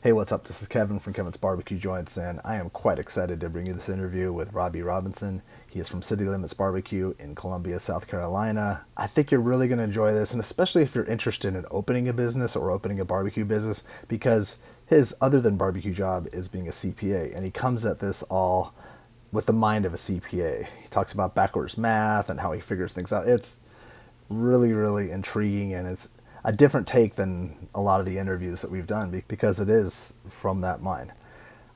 Hey, what's up? This is Kevin from Kevin's Barbecue Joints, and I am quite excited to bring you this interview with Robbie Robinson. He is from City Limits Barbecue in Columbia, South Carolina. I think you're really going to enjoy this, and especially if you're interested in opening a business or opening a barbecue business, because his other than barbecue job is being a CPA, and he comes at this all with the mind of a CPA. He talks about backwards math and how he figures things out. It's really, really intriguing, and it's a different take than a lot of the interviews that we've done because it is from that mind.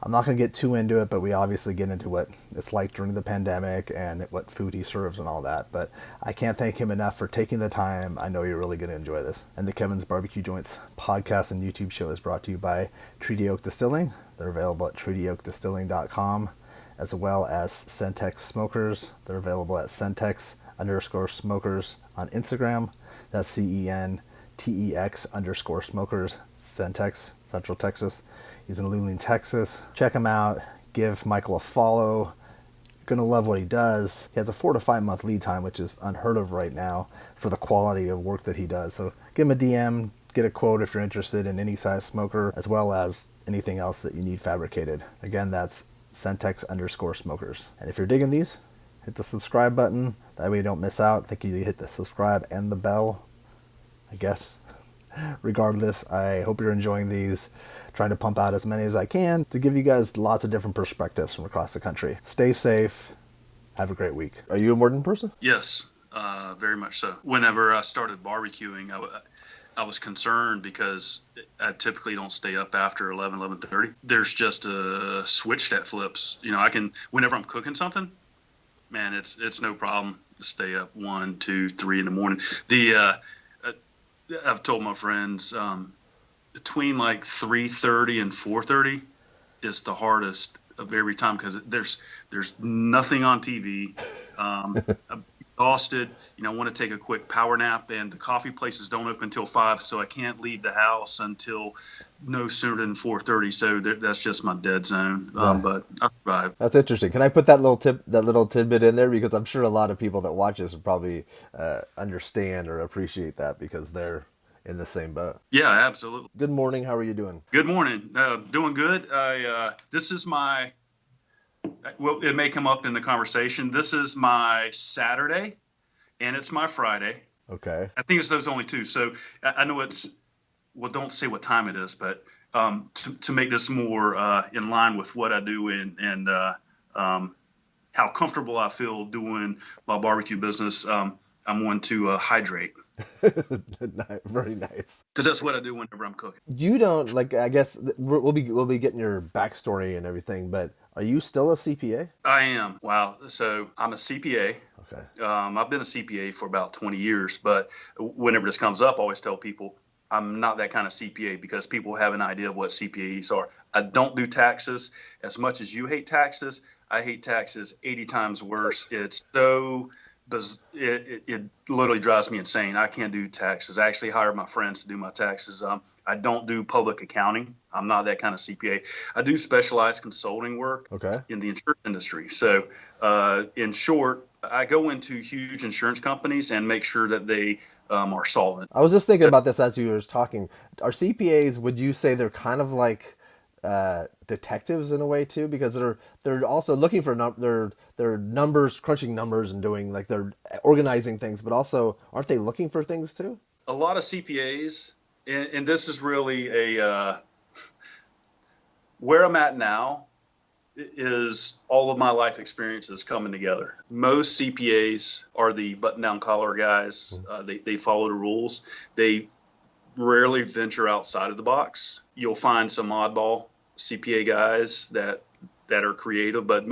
I'm not going to get too into it, but we obviously get into what it's like during the pandemic and what food he serves and all that. But I can't thank him enough for taking the time. I know you're really going to enjoy this. And the Kevin's Barbecue Joints podcast and YouTube show is brought to you by Treaty Oak Distilling. They're available at treatyoakdistilling.com, as well as Centex Smokers. They're available at Centex_smokers on Instagram. That's CENTEX_smokers, Centex, Central Texas. He's in Luling, Texas. Check him out. Give Michael a follow. You're going to love what he does. He has a 4 to 5 month lead time, which is unheard of right now for the quality of work that he does. So give him a DM, get a quote if you're interested in any size smoker, as well as anything else that you need fabricated. Again, that's Centex_smokers. And if you're digging these, hit the subscribe button. That way you don't miss out. I think you hit the subscribe and the bell, I guess. Regardless, I hope you're enjoying these. Trying to pump out as many as I can to give you guys lots of different perspectives from across the country. Stay safe. Have a great week. Are you a morning person? Yes, very much so. Whenever I started barbecuing, I was concerned because I typically don't stay up after 11:30. There's just a switch that flips. You know, I can, whenever I'm cooking something, man, it's no problem to stay up 1, 2, 3 in the morning. I've told my friends between like 3:30 and 4:30 is the hardest of every time because there's nothing on TV. I'm exhausted. I want to take a quick power nap, and the coffee places don't open until 5, so I can't leave the house until no sooner than 4:30. So that's just my dead zone. But I survive. That's interesting. Can I put that little tidbit in there, because I'm sure a lot of people that watch this would probably understand or appreciate that because they're in the same boat. Yeah, absolutely. Good morning. How are you doing? Good morning. Doing good. This is my. Well, it may come up in the conversation. This is my Saturday, and it's my Friday. Okay. I think it's those only two. So I know well, don't say what time it is, but to make this more in line with what I do and how comfortable I feel doing my barbecue business, I'm one to hydrate. Very nice. Because that's what I do whenever I'm cooking. You don't, like, I guess we'll be getting your backstory and everything, but are you still a CPA? I am. Wow. So I'm a CPA. Okay. I've been a CPA for about 20 years, but whenever this comes up, I always tell people I'm not that kind of CPA because people have an idea of what CPAs are. I don't do taxes. As much as you hate taxes, I hate taxes 80 times worse. It's so... It literally drives me insane. I can't do taxes. I actually hire my friends to do my taxes. I don't do public accounting. I'm not that kind of CPA. I do specialized consulting work in the insurance industry. So in short, I go into huge insurance companies and make sure that they are solvent. I was just thinking about this as you were talking. Are CPAs, would you say they're kind of like detectives in a way too, because they're also looking for they're numbers, crunching numbers and doing, like, they're organizing things, but also aren't they looking for things too? A lot of CPAs, and this is really where I'm at now is all of my life experiences coming together. Most CPAs are the button-down collar guys. They follow the rules. They rarely venture outside of the box. You'll find some oddball CPA guys that are creative, but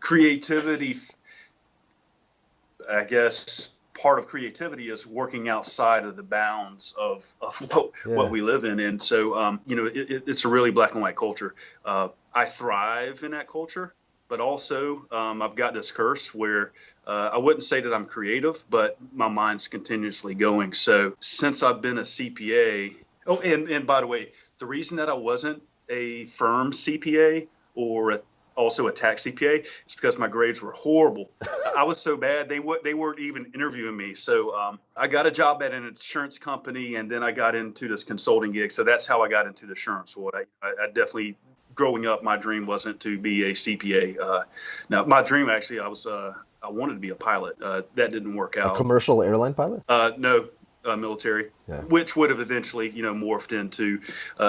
creativity, I guess part of creativity is working outside of the bounds of what we live in. And so, it's a really black and white culture. I thrive in that culture, but also I've got this curse where I wouldn't say that I'm creative, but my mind's continuously going. So since I've been a CPA, and by the way, the reason that I wasn't a firm CPA or also a tax CPA. It's because my grades were horrible. I was so bad they weren't even interviewing me. So I got a job at an insurance company, and then I got into this consulting gig. So that's how I got into the insurance world. I definitely, growing up, my dream wasn't to be a CPA. Now, my dream actually, I wanted to be a pilot. That didn't work A out. commercial airline pilot? No, military, Yeah. which would have eventually, morphed into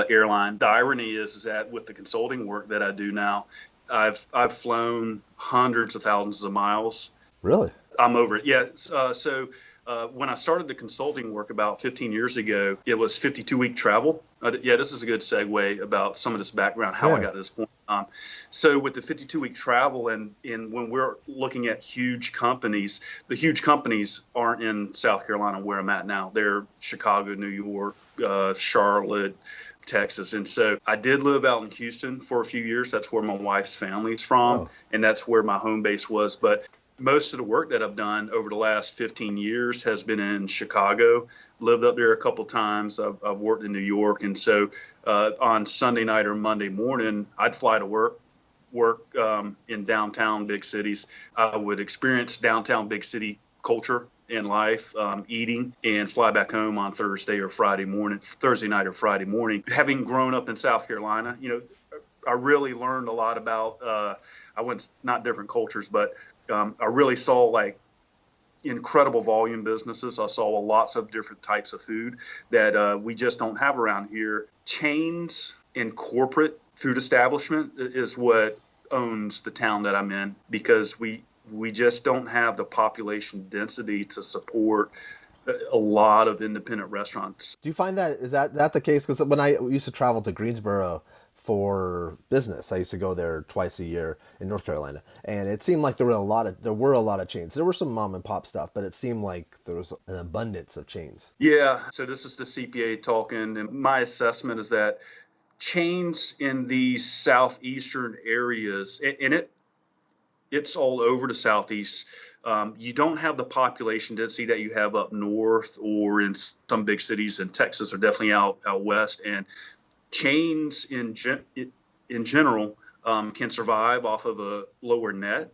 airline. The irony is that with the consulting work that I do now, I've flown hundreds of thousands of miles. Really? I'm over it. Yeah. When I started the consulting work about 15 years ago, it was 52-week travel. Yeah, this is a good segue about some of this background, how I got to this point. So with the 52-week travel and when we're looking at huge companies, the huge companies aren't in South Carolina where I'm at now. They're Chicago, New York, Charlotte, Texas. And so I did live out in Houston for a few years. That's where my wife's family's from. And that's where my home base was. But most of the work that I've done over the last 15 years has been in Chicago. Lived up there a couple times. I've worked in New York. And so on Sunday night or Monday morning, I'd fly to work in downtown big cities. I would experience downtown big city culture and life, eating, and fly back home on Thursday night or Friday morning. Having grown up in South Carolina, I really learned a lot about, not different cultures, but I really saw like incredible volume businesses. I saw lots of different types of food that we just don't have around here. Chains and corporate food establishment is what owns the town that I'm in, because we just don't have the population density to support a lot of independent restaurants. Do you find is that the case? Because when I used to travel to Greensboro for business, I used to go there twice a year in North Carolina, and it seemed like there were a lot of chains. There were some mom and pop stuff, but it seemed like there was an abundance of chains. Yeah. So this is the CPA talking, and my assessment is that chains in these southeastern areas, and it's all over the southeast. You don't have the population density that you have up north or in some big cities in Texas, or definitely out west. And chains in general can survive off of a lower net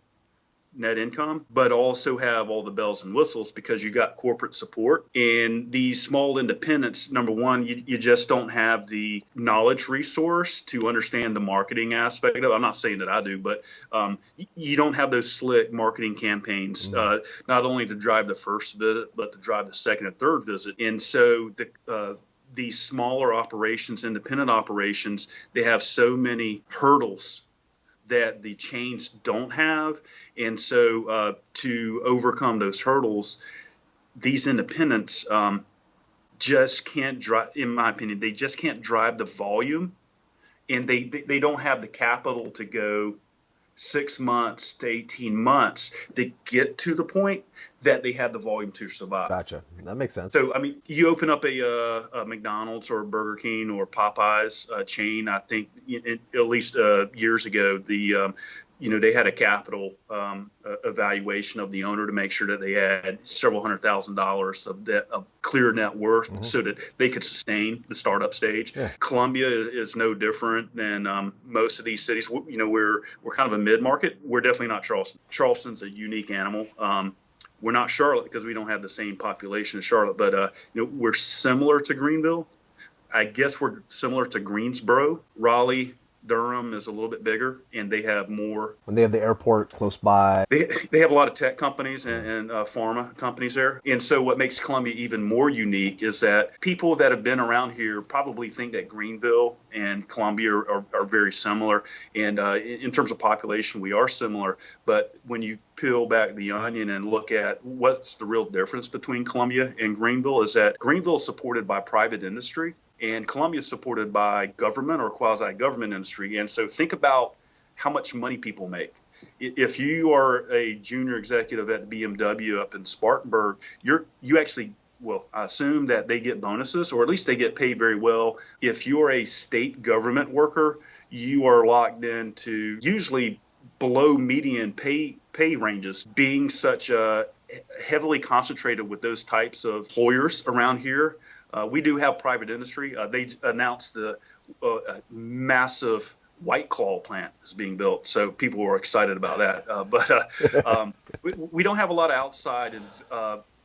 income, but also have all the bells and whistles because you got corporate support. And these small independents, number one, you just don't have the knowledge resource to understand the marketing aspect of it. I'm not saying that I do, but you don't have those slick marketing campaigns, not only to drive the first visit, but to drive the second and third visit. And so these smaller operations, independent operations, they have so many hurdles that the chains don't have. And so to overcome those hurdles, these independents just can't drive, in my opinion, they just can't drive the volume, and they don't have the capital to go 6 months to 18 months to get to the point that they have the volume to survive. Gotcha. That makes sense. So, I mean, you open up a McDonald's or a Burger King or Popeyes chain, I think at least years ago, they had a capital evaluation of the owner to make sure that they had several $100,000 of clear net worth so that they could sustain the startup stage. Yeah. Columbia is no different than most of these cities. We're kind of a mid-market. We're definitely not Charleston. Charleston's a unique animal. We're not Charlotte because we don't have the same population as Charlotte, but we're similar to Greenville. I guess we're similar to Greensboro. Raleigh, Durham is a little bit bigger, and they have more. When they have the airport close by. They have a lot of tech companies and pharma companies there. And so what makes Columbia even more unique is that people that have been around here probably think that Greenville and Columbia are very similar. And in terms of population, we are similar. But when you peel back the onion and look at what's the real difference between Columbia and Greenville, is that Greenville is supported by private industry, and Columbia is supported by government or quasi-government industry. And so think about how much money people make. If you are a junior executive at BMW up in Spartanburg, you actually, I assume that they get bonuses, or at least they get paid very well. If you're a state government worker, you are locked into usually below median pay ranges. Being such heavily concentrated with those types of employers around here, we do have private industry. They announced the massive White Claw plant is being built. So people were excited about that. We don't have a lot of outside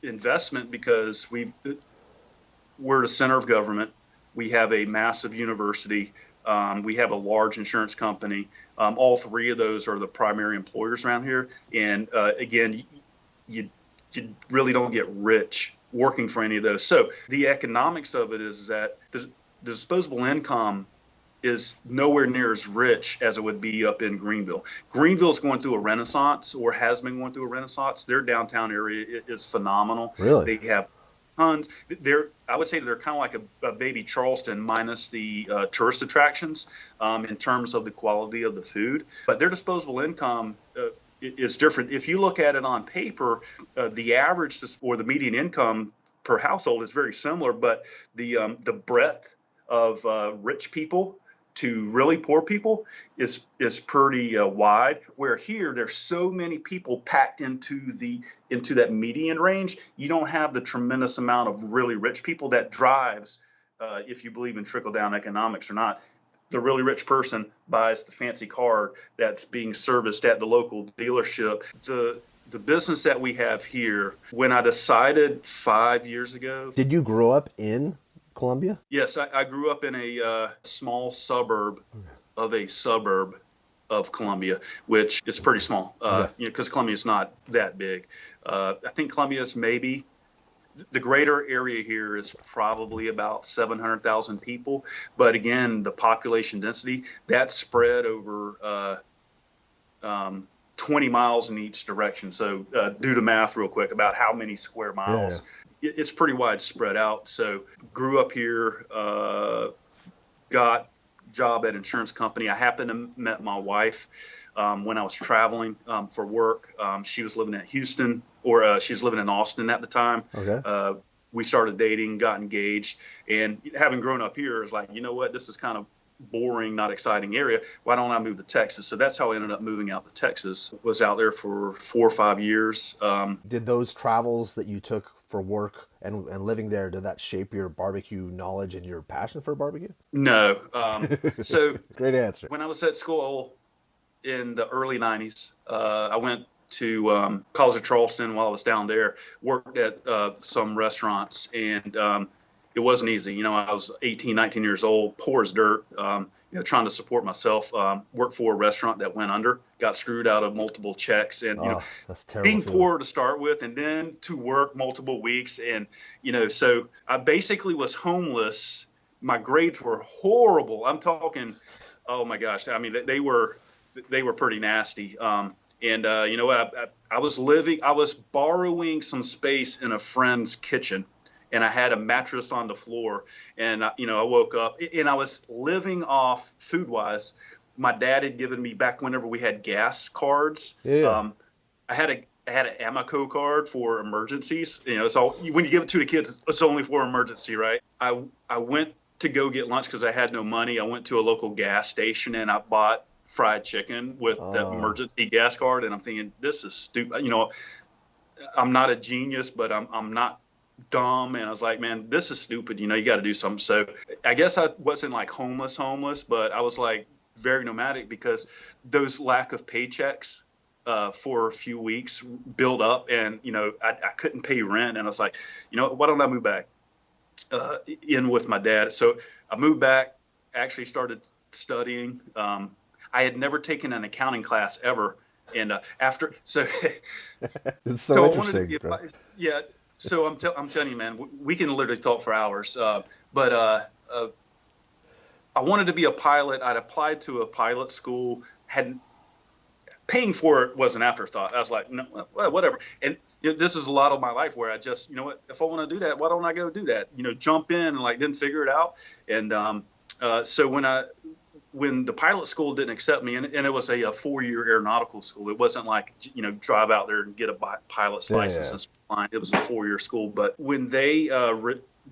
investment because we're the center of government. We have a massive university. We have a large insurance company. All three of those are the primary employers around here. And again, you really don't get rich working for any of those. So the economics of it is that the disposable income is nowhere near as rich as it would be up in Greenville. Greenville is going through a renaissance, or has been going through a renaissance. Their downtown area is phenomenal. Really? They have tons. I would say they're kind of like a baby Charleston minus the tourist attractions in terms of the quality of the food. But their disposable income is different. If you look at it on paper, the average or the median income per household is very similar, but the breadth of rich people to really poor people is pretty wide. Where here there's so many people packed into that median range, you don't have the tremendous amount of really rich people that drives, if you believe in trickle down economics or not. The really rich person buys the fancy car that's being serviced at the local dealership. The business that we have here, when I decided 5 years ago. Did you grow up in Columbia? Yes, I grew up in a small suburb of a suburb of Columbia, which is pretty small, because Columbia is not that big. I think Columbia is maybe, the greater area here is probably about 700,000 people. But again, the population density, that's spread over 20 miles in each direction. So do the math real quick about how many square miles. Yeah. It's pretty widespread out. So grew up here, got job at insurance company. I happened to met my wife when I was traveling for work. She was living in Houston, or she was living in Austin at the time. Okay. We started dating, got engaged, and having grown up here, is like, you know what, this is kind of boring, not exciting area. Why don't I move to Texas? So that's how I ended up moving out to Texas. Was out there for 4 or 5 years. Did those travels that you took for work and living there, did that shape your barbecue knowledge and your passion for barbecue? No. So great answer. When I was at school in the early 90s, I went to College of Charleston while I was down there, worked at some restaurants, and it wasn't easy. You know, I was 18, 19 years old, poor as dirt, trying to support myself. Worked for a restaurant that went under, got screwed out of multiple checks, and that's terrible. Being poor to start with, and then to work multiple weeks, and so I basically was homeless. My grades were horrible. I'm talking, oh my gosh, I mean they were pretty nasty. And you know what? I was borrowing some space in a friend's kitchen. And I had a mattress on the floor, and I woke up, and I was living off food-wise. My dad had given me, back whenever we had gas cards. Yeah. I had an Amoco card for emergencies. So when you give it to the kids, it's only for emergency, right? I went to go get lunch because I had no money. I went to a local gas station and I bought fried chicken with the emergency gas card, and I'm thinking, this is stupid. I'm not a genius, but I'm not dumb, and I was like, man, this is stupid. You got to do something. So I guess I wasn't like homeless, but I was like very nomadic, because those lack of paychecks for a few weeks built up, and I couldn't pay rent, and I was like, why don't I move back in with my dad? So I moved back, actually started studying. I had never taken an accounting class ever, and after so it's so interesting. So I'm telling you, man, we can literally talk for hours. But I wanted to be a pilot. I'd applied to a pilot school. Paying for it was an afterthought. I was like, no, whatever. And this is a lot of my life where I just, if I want to do that, why don't I go do that? Jump in and didn't figure it out. And so when the pilot school didn't accept me, and it was a 4-year aeronautical school. It wasn't like, drive out there and get a pilot's license and fly. It was a 4-year school. But when they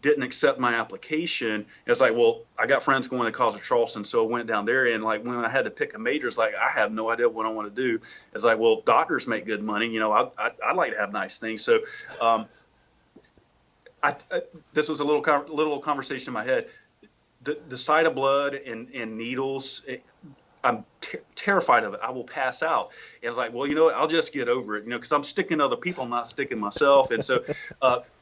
didn't accept my application, it's like, well, I got friends going to College of Charleston, so I went down there. And when I had to pick a major, it's like, I have no idea what I want to do. It's like, well, doctors make good money. I'd like to have nice things. So this was a little conversation in my head. The sight of blood and needles, I'm terrified of it. I will pass out. And I was like, well, you know what? I'll just get over it, because I'm sticking other people. I'm not sticking myself. And so,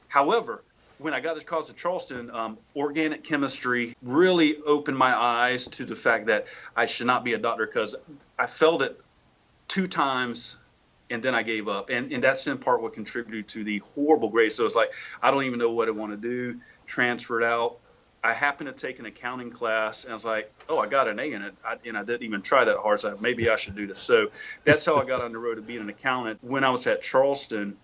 however, when I got to College of Charleston, organic chemistry really opened my eyes to the fact that I should not be a doctor, because I failed it 2 times and then I gave up. And that's in part what contributed to the horrible grades. So it's like, I don't even know what I want to do, transferred out. I happened to take an accounting class, and I was like, oh, I got an A in it. And I didn't even try that hard. So maybe I should do this. So that's how I got on the road to being an accountant. When I was at Charleston,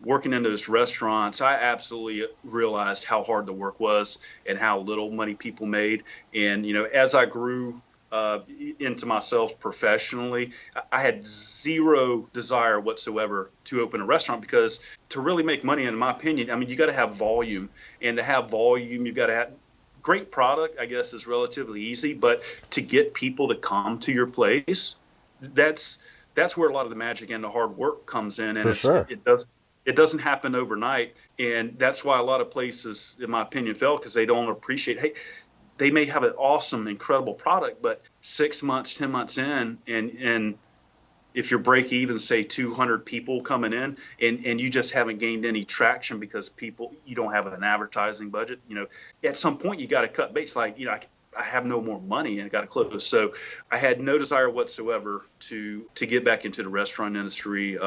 working in those restaurants, I absolutely realized how hard the work was and how little money people made. And, as I grew into myself professionally, I had zero desire whatsoever to open a restaurant, because to really make money, in my opinion, I mean, you got to have volume, and to have volume, you got to have great product, I guess, is relatively easy, but to get people to come to your place, that's where a lot of the magic and the hard work comes in. And it doesn't happen overnight. And that's why a lot of places, in my opinion, fail, because they don't appreciate, hey, they may have an awesome, incredible product, but 6 months, 10 months in, and if you're break even, say 200 people coming in, and you just haven't gained any traction because you don't have an advertising budget, at some point you got to cut bait. Like, I have no more money and I got to close. So I had no desire whatsoever to get back into the restaurant industry.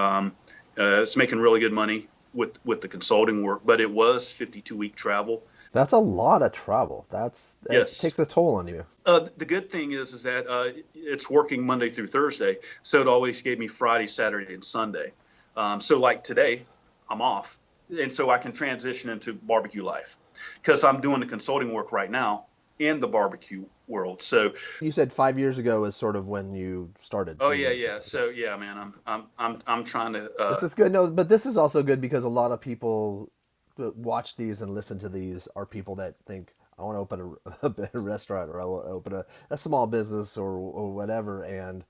It's making really good money with the consulting work, but it was 52-week travel. That's a lot of travel. Yes. It takes a toll on you. The good thing is that it's working Monday through Thursday, so it always gave me Friday, Saturday, and Sunday. So like today, I'm off, and so I can transition into barbecue life, because I'm doing the consulting work right now in the barbecue world. So you said 5 years ago is sort of when you started. Oh yeah. So yeah, man, I'm trying to. This is good. No, but this is also good because a lot of people watch these and listen to these are people that think, I want to open a restaurant, or I want to open a small business, or whatever. And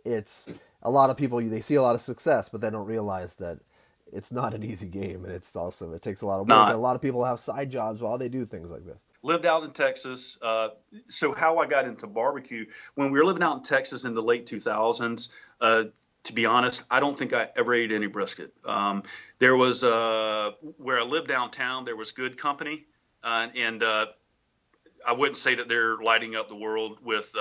it's a lot of people, they see a lot of success, but they don't realize that it's not an easy game. And it takes a lot of work. And a lot of people have side jobs while they do things like this. Lived out in Texas. So how I got into barbecue, when we were living out in Texas in the late 2000s, to be honest, I don't think I ever ate any brisket. There was where I lived downtown, there was good company, and I wouldn't say that they're lighting up the world with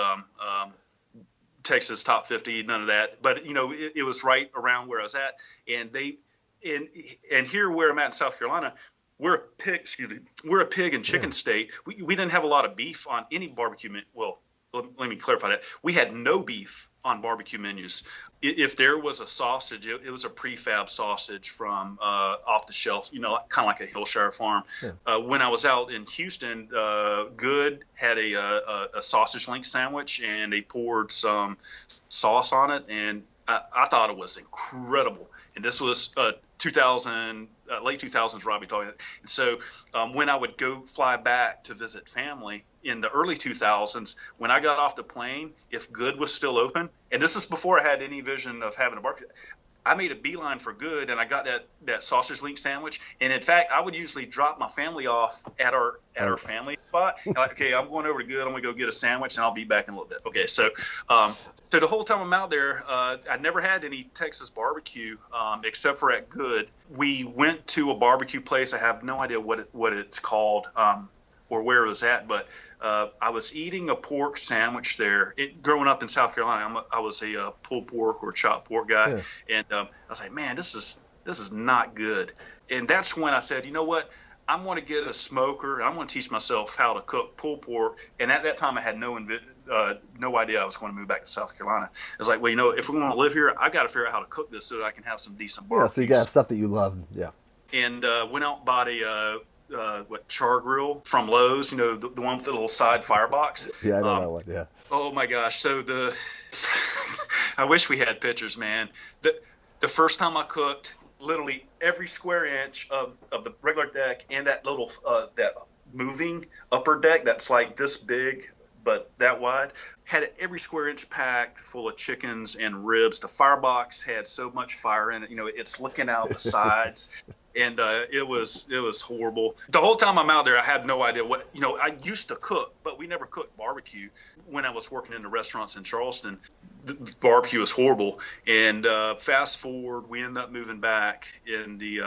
Texas Top 50, none of that. But it was right around where I was at, and here where I'm at in South Carolina, we're a pig and chicken state. We didn't have a lot of beef on any barbecue. Well, let me clarify that. We had no beef on barbecue menus. If there was a sausage, it was a prefab sausage from off the shelf, kind of like a Hillshire farm. Yeah. When I was out in Houston, Good had a sausage link sandwich, and they poured some sauce on it, and I thought it was incredible. And this was 2000, late 2000s, Robbie talking. And so when I would go fly back to visit family in the early 2000s, when I got off the plane, if Good was still open, and this is before I had any vision of having a barbecue, I made a beeline for Good, and I got that sausage link sandwich. And in fact, I would usually drop my family off at our family spot. And like, okay, I'm going over to Good. I'm going to go get a sandwich, and I'll be back in a little bit. Okay, so the whole time I'm out there, I never had any Texas barbecue except for at Good. We went to a barbecue place. I have no idea what it's called or where it was at, but I was eating a pork sandwich there. Growing up in South Carolina, I was a pulled pork or chopped pork guy, and I was like, man, this is not good. And that's when I said, you know what? I'm going to get a smoker, and I'm going to teach myself how to cook pulled pork. And at that time, I had no idea I was going to move back to South Carolina. I was like, well, if we're going to live here, I got to figure out how to cook this so that I can have some decent barbecue. Yeah, so you got to have stuff that you love. Yeah. And went out and bought a char grill from Lowe's, the one with the little side firebox. Yeah, I know that one. Yeah. Oh my gosh! So I wish we had pictures, man. The first time I cooked, literally every square inch of the regular deck and that little that moving upper deck that's like this big but that wide, had every square inch packed full of chickens and ribs. The firebox had so much fire in it, it's looking out the sides. and it was horrible. The whole time I'm out there, I had no idea what, I used to cook, but we never cooked barbecue. When I was working in the restaurants in Charleston, the barbecue was horrible. And fast forward, we ended up moving back in the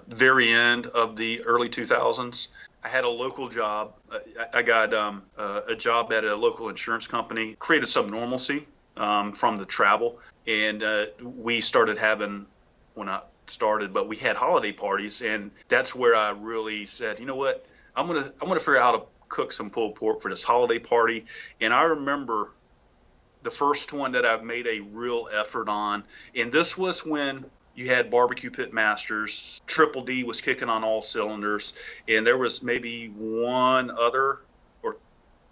very end of the early 2000s. I had a local job. I got a job at a local insurance company, created some normalcy from the travel. And we started having, well, not started, but we had holiday parties. And that's where I really said, you know what, I'm gonna figure out how to cook some pulled pork for this holiday party. And I remember the first one that I've made a real effort on. And this was when you had barbecue pit masters. Triple D was kicking on all cylinders. And there was maybe one other or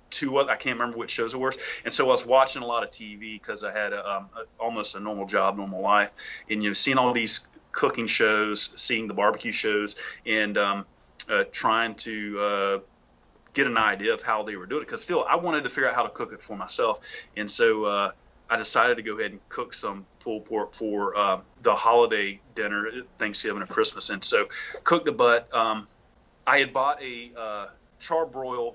two other, I can't remember which shows it was. And so I was watching a lot of TV because I had almost a normal job, normal life. And you've seen all these cooking shows, seeing the barbecue shows, and trying to get an idea of how they were doing it. Because still, I wanted to figure out how to cook it for myself. And so I decided to go ahead and cook some pulled pork for the holiday dinner, Thanksgiving or Christmas. And so cooked the butt. I had bought a charbroil,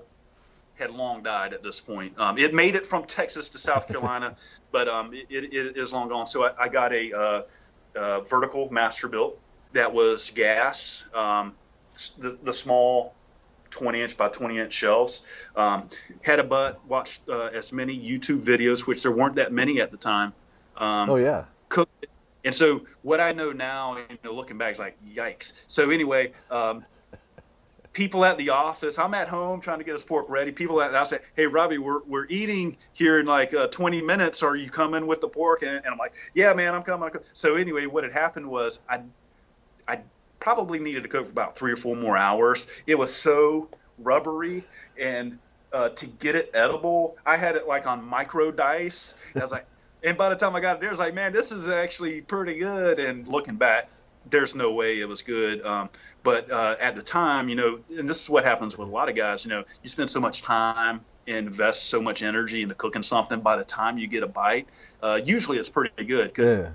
had long died at this point. It made it from Texas to South Carolina, but it is long gone. So I got a vertical master built that was gas, the small 20-inch by 20-inch shelves. Had a butt, watched as many YouTube videos, which there weren't that many at the time. Oh yeah. Cooked it. And so what I know now, looking back, is like, yikes. So anyway, people at the office, I'm at home trying to get this pork ready. People I say, hey, Robbie, we're eating here in like 20 minutes. Are you coming with the pork? And I'm like, yeah, man, I'm coming. So anyway, what had happened was I probably needed to cook for about 3 or 4 more hours. It was so rubbery, and to get it edible, I had it like on micro dice. I was like, and by the time I got it there, I was like, man, this is actually pretty good. And looking back, there's no way it was good. But at the time, and this is what happens with a lot of guys, you spend so much time and invest so much energy into cooking something. By the time you get a bite, usually it's pretty good. Yeah.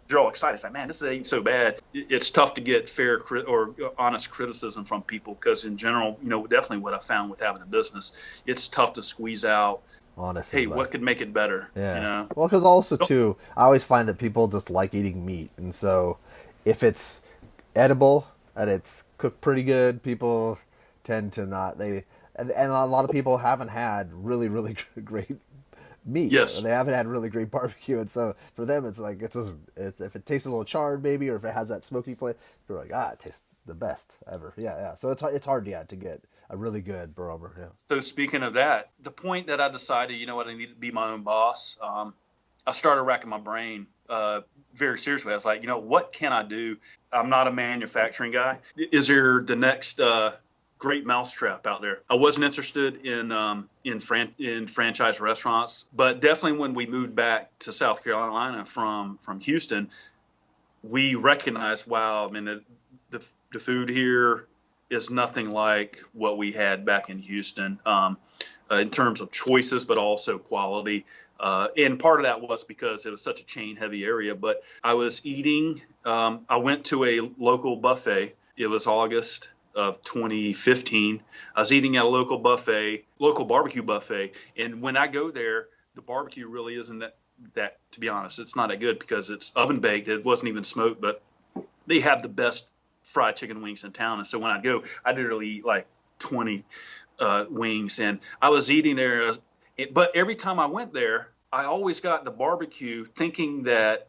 You're all excited. It's like, man, this ain't so bad. It's tough to get fair or honest criticism from people because, in general, definitely what I found with having a business, it's tough to squeeze out. Honestly, hey, what could make it better? Yeah. Well, because also too, I always find that people just like eating meat, and so if it's edible and it's cooked pretty good, people tend to not. And a lot of people haven't had really, really great meat. Yes. They haven't had really great barbecue, and so for them, it's like it's if it tastes a little charred, maybe, or if it has that smoky flavor, they're like, it tastes the best ever. Yeah. So it's hard, to get a really good barometer. Yeah. So speaking of that, the point that I decided, I need to be my own boss. I started racking my brain very seriously. I was like, what can I do? I'm not a manufacturing guy. Is there the next great mousetrap out there? I wasn't interested in franchise restaurants, but definitely when we moved back to South Carolina from Houston, we recognized, wow, I mean, the food here is nothing like what we had back in Houston in terms of choices, but also quality. And part of that was because it was such a chain-heavy area. But I was eating. I went to a local buffet. It was August of 2015. I was eating at a local barbecue buffet. And when I go there, the barbecue really isn't that, to be honest, it's not that good because it's oven baked. It wasn't even smoked, but they have the best fried chicken wings in town. And so when I go, I literally eat like 20 wings. And I was eating there, but every time I went there, I always got the barbecue thinking that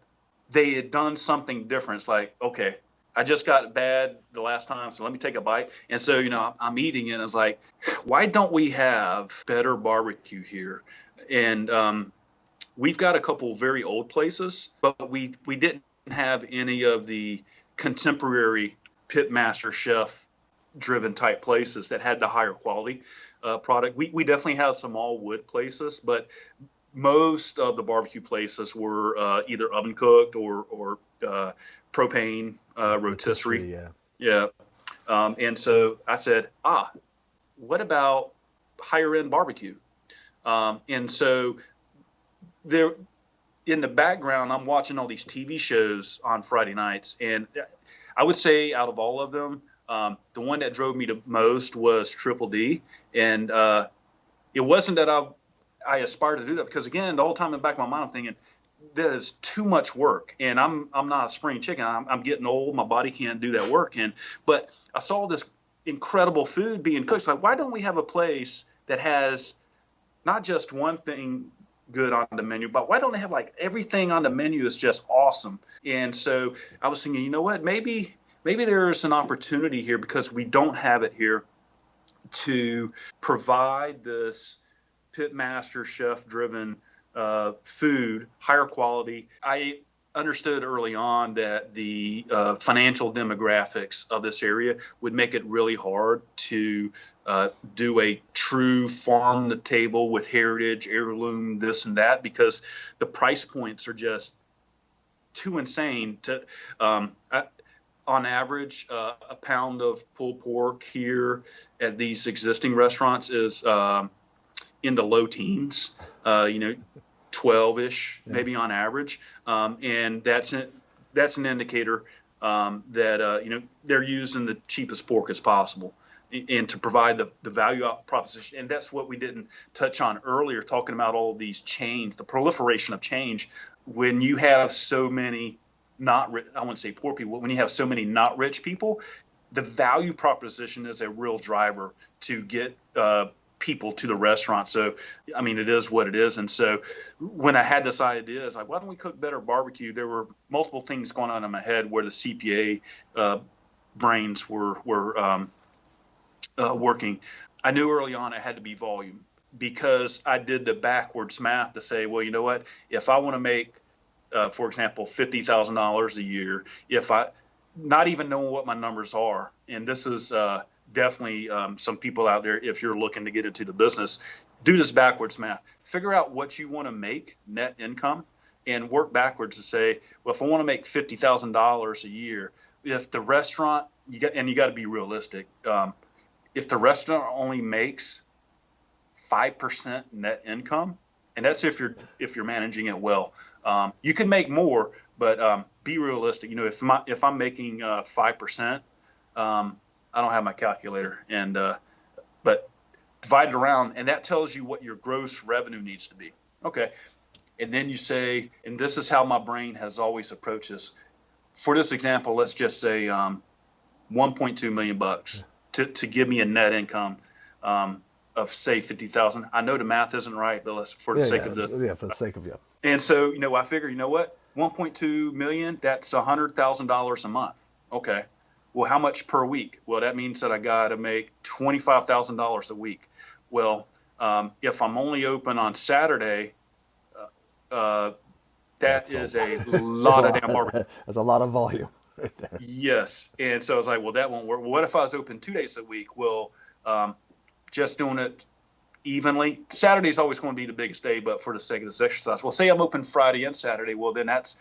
they had done something different. It's like, okay, I just got bad the last time, so let me take a bite. And so, I'm eating it, and I was like, why don't we have better barbecue here? And we've got a couple very old places, but we didn't have any of the contemporary pitmaster chef driven type places that had the higher quality product. We definitely have some all wood places, but most of the barbecue places were either oven cooked or propane rotisserie. Yeah. And so I said, what about higher end barbecue? And so there, in the background, I'm watching all these TV shows on Friday nights, and I would say out of all of them, the one that drove me the most was Triple D. And it wasn't that I aspired to do that, because again, the whole time in the back of my mind, I'm thinking, there's too much work, and I'm not a spring chicken. I'm getting old. My body can't do that work. But I saw this incredible food being cooked. It's like, why don't we have a place that has not just one thing good on the menu, but why don't they have like everything on the menu is just awesome? And so I was thinking, you know what, maybe there's an opportunity here, because we don't have it here, to provide this pitmaster chef driven food, higher quality. I understood early on that the financial demographics of this area would make it really hard to do a true farm to table with heritage, heirloom, this and that, because the price points are just too insane to on average, a pound of pulled pork here at these existing restaurants is in the low teens, 12-ish, maybe on average. And that's an indicator that they're using the cheapest pork as possible, and to provide the value proposition. And that's what we didn't touch on earlier, talking about all of these change, the proliferation of change. When you have so many not rich, I wouldn't say poor people, when you have so many not rich people, the value proposition is a real driver to get people to the restaurant. So, I mean, it is what it is. And so when I had this idea, I was like, why don't we cook better barbecue? There were multiple things going on in my head where the CPA brains were working. I knew early on it had to be volume, because I did the backwards math to say, well, you know what, if I want to make for example, $50,000 a year, if I not even knowing what my numbers are, and this is definitely some people out there, if you're looking to get into the business, do this backwards math. Figure out what you want to make net income and work backwards to say, well, if I want to make $50,000 a year, if the restaurant, you got to be realistic. If the restaurant only makes 5% net income, and that's if you're managing it well. You can make more, but be realistic. If I'm making 5%, I don't have my calculator, and but divide it around, and that tells you what your gross revenue needs to be. Okay, and then you say, and this is how my brain has always approached this. For this example, let's just say $1.2 million to give me a net income of say 50,000. I know the math isn't right, but for the sake of you. And so, I figure, you know what, 1.2 million, that's $100,000 a month. Okay. Well, how much per week? Well, that means that I got to make $25,000 a week. Well, if I'm only open on Saturday, that's a lot of damn barbecue. That's a lot of volume right there. Yes. And so I was like, well, that won't work. Well, what if I was open 2 days a week? Well, just doing it evenly. Saturday's always going to be the biggest day, but for the sake of this exercise, well, say I'm open Friday and Saturday. Well, then that's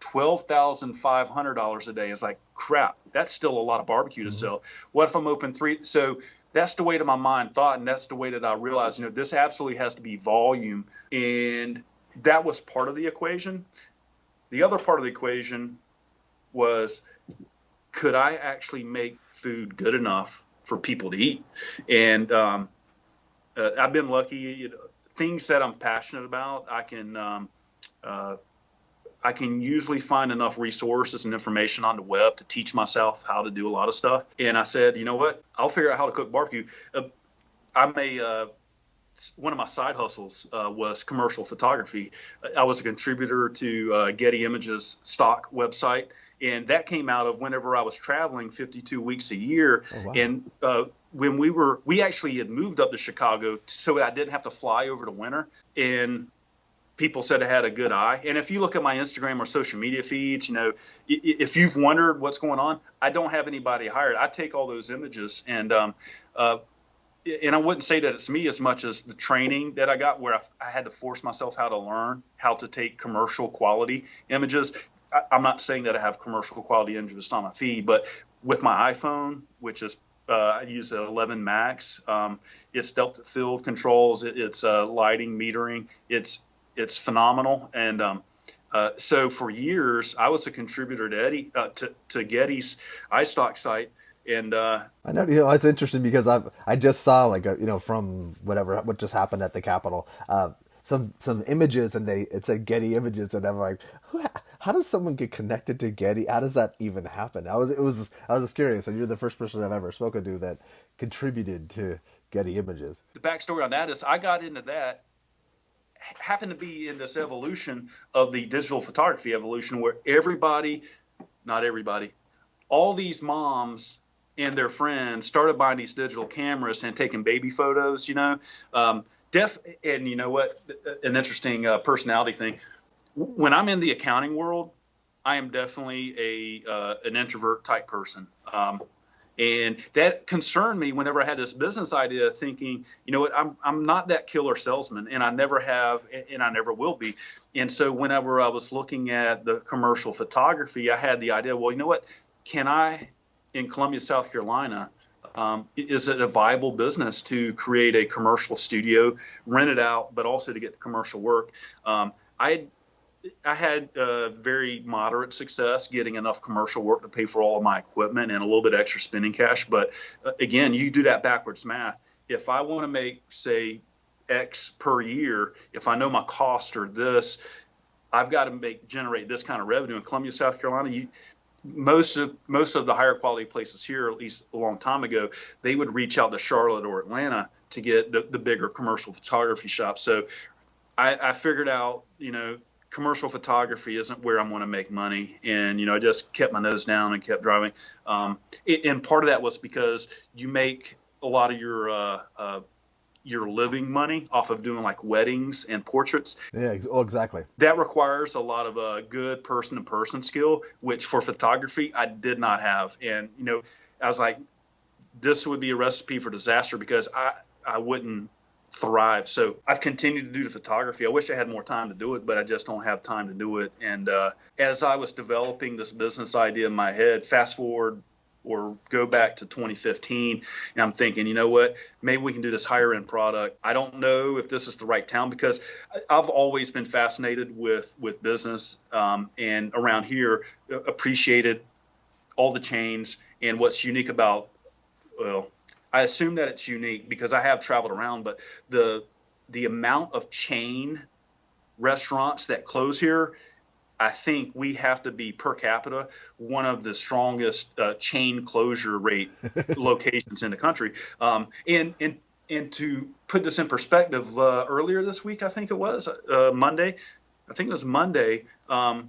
$12,500 a day. It's like, crap, that's still a lot of barbecue to sell. What if I'm open 3? So that's the way that my mind thought, and that's the way that I realized, this absolutely has to be volume. And that was part of the equation. The other part of the equation was, could I actually make food good enough for people to eat? And I've been lucky. Things that I'm passionate about, I can usually find enough resources and information on the web to teach myself how to do a lot of stuff. And I said, you know what? I'll figure out how to cook barbecue. One of my side hustles was commercial photography. I was a contributor to Getty Images stock website, and that came out of whenever I was traveling 52 weeks a year. Oh, wow. And when we actually had moved up to Chicago so I didn't have to fly over to winter, and people said I had a good eye. And if you look at my Instagram or social media feeds, if you've wondered what's going on, I don't have anybody hired. I take all those images, and I wouldn't say that it's me as much as the training that I got, where I had to force myself how to learn how to take commercial quality images. I'm not saying that I have commercial quality images on my feed, but with my iPhone, which is I use an 11 Max, it's depth of field controls, it's lighting, metering, it's phenomenal. And So for years, I was a contributor to to Getty's iStock site, and I know, it's interesting because I just saw like from what just happened at the Capitol, some images, and it said Getty Images, and I'm like, how does someone get connected to Getty? How does that even happen? I was just curious, and you're the first person I've ever spoken to that contributed to Getty Images. the backstory on that is I got into that, happened to be in this evolution of the digital photography evolution where not everybody, all these moms and their friends started buying these digital cameras and taking baby photos, and you know what, an interesting personality thing. When I'm in the accounting world, I am definitely an introvert type person. And that concerned me whenever I had this business idea, thinking, you know what, I'm not that killer salesman, and I never have, and I never will be. And so whenever I was looking at the commercial photography, I had the idea, well, you know what, can I, in Columbia, South Carolina, is it a viable business to create a commercial studio, rent it out, but also to get the commercial work? I had very moderate success getting enough commercial work to pay for all of my equipment and a little bit extra spending cash. But again, you do that backwards math. If I want to make, say, X per year, if I know my costs are this, I've got to generate this kind of revenue. In Columbia, South Carolina, most of the higher quality places here, at least a long time ago, they would reach out to Charlotte or Atlanta to get the bigger commercial photography shops. So I figured out, commercial photography isn't where I'm going to make money. And, I just kept my nose down and kept driving. And part of that was because you make a lot of your living money off of doing like weddings and portraits. Yeah, exactly. That requires a lot of good person-to-person skill, which for photography, I did not have. And, I was like, this would be a recipe for disaster because I wouldn't thrive. So I've continued to do the photography. I wish I had more time to do it, but I just don't have time to do it. And as I was developing this business idea in my head, fast forward or go back to 2015, and I'm thinking, you know what, maybe we can do this higher end product. I don't know if this is the right town because I've always been fascinated with business and around here appreciated all the chains and what's unique about, I assume that it's unique because I have traveled around, but the amount of chain restaurants that close here, I think we have to be per capita one of the strongest chain closure rate locations in the country. And to put this in perspective, earlier this week, I think it was Monday. I think it was Monday. A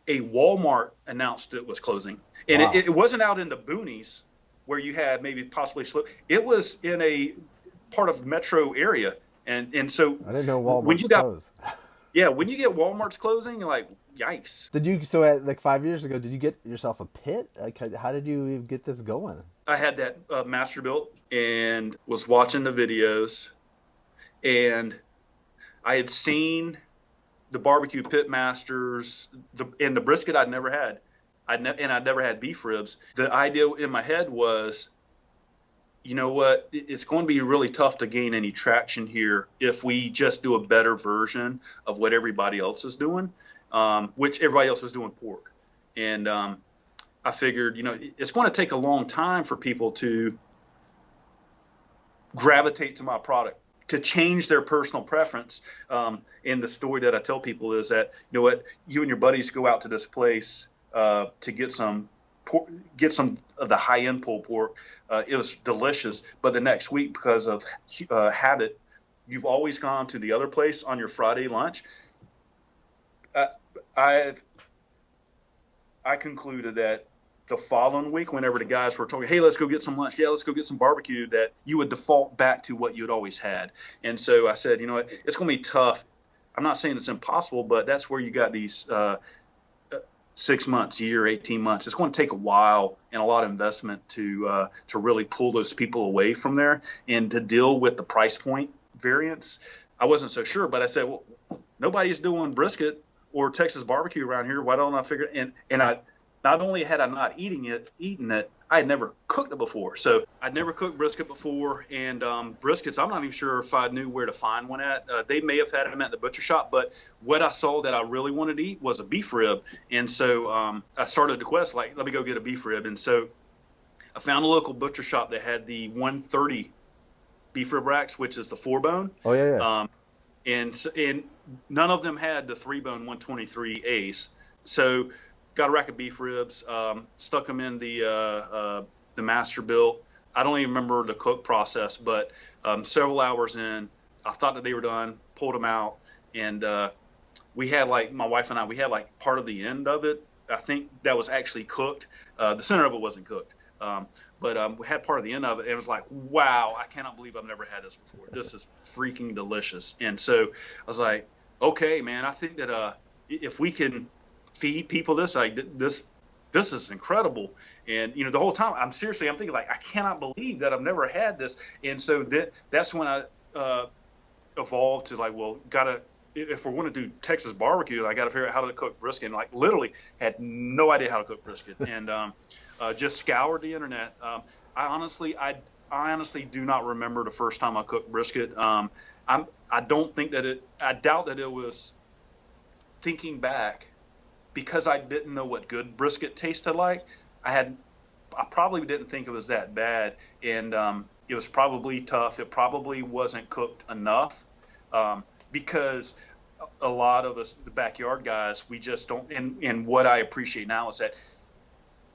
Walmart announced it was closing, and wow. it wasn't out in the boonies where you had maybe possibly slow. It was in a part of metro area. And so I didn't know Walmart's closed. Yeah, when you get Walmart's closing, you're like, yikes. Like 5 years ago, did you get yourself a pit? Like, how did you get this going? I had that master built and was watching the videos, and I had seen the barbecue pit masters and the brisket I'd never had. I'd never had beef ribs. The idea in my head was, you know what, it's going to be really tough to gain any traction here if we just do a better version of what everybody else is doing, which everybody else is doing pork. And I figured, it's going to take a long time for people to gravitate to my product, to change their personal preference. And the story that I tell people is that, you know what, you and your buddies go out to this place to get some of the high-end pulled pork. It was delicious, but the next week, because of habit, you've always gone to the other place on your Friday lunch. I concluded that the following week, whenever the guys were talking, hey, let's go get some lunch, yeah, let's go get some barbecue, that you would default back to what you had always had. And so I said, you know what, it's going to be tough. I'm not saying it's impossible, but that's where you got these 6 months, year, 18 months. It's going to take a while and a lot of investment to really pull those people away from there and to deal with the price point variance. I wasn't so sure, but I said, well, nobody's doing brisket or Texas barbecue around here. Why don't I figure it? And I not only had I not eaten it, I had never cooked it before. So I'd never cooked brisket before. And briskets, I'm not even sure if I knew where to find one at. They may have had them at the butcher shop, but what I saw that I really wanted to eat was a beef rib. And so I started the quest, like, let me go get a beef rib. And so I found a local butcher shop that had the 130 beef rib racks, which is the 4-bone. Oh, yeah. And none of them had the 3-bone 123As. So got a rack of beef ribs, stuck them in the Masterbuilt. I don't even remember the cook process, but several hours in, I thought that they were done, pulled them out, and we had, like, my wife and I, we had like part of the end of it. I think that was actually cooked. The center of it wasn't cooked. But we had part of the end of it, and it was like, wow, I cannot believe I've never had this before. This is freaking delicious. And so I was like, okay, man, I think that if we can feed people this, like, this is incredible. And, you know, the whole time I'm thinking, like, I cannot believe that I've never had this. And so that's when I evolved to, like, well, if we're going to do Texas barbecue, I got to figure out how to cook brisket. And, like, literally had no idea how to cook brisket. And just scoured the internet. I honestly do not remember the first time I cooked brisket. I doubt that it was, thinking back, because I didn't know what good brisket tasted like. I probably didn't think it was that bad, and it was probably tough. It probably wasn't cooked enough, because a lot of us, the backyard guys, we just don't. And what I appreciate now is that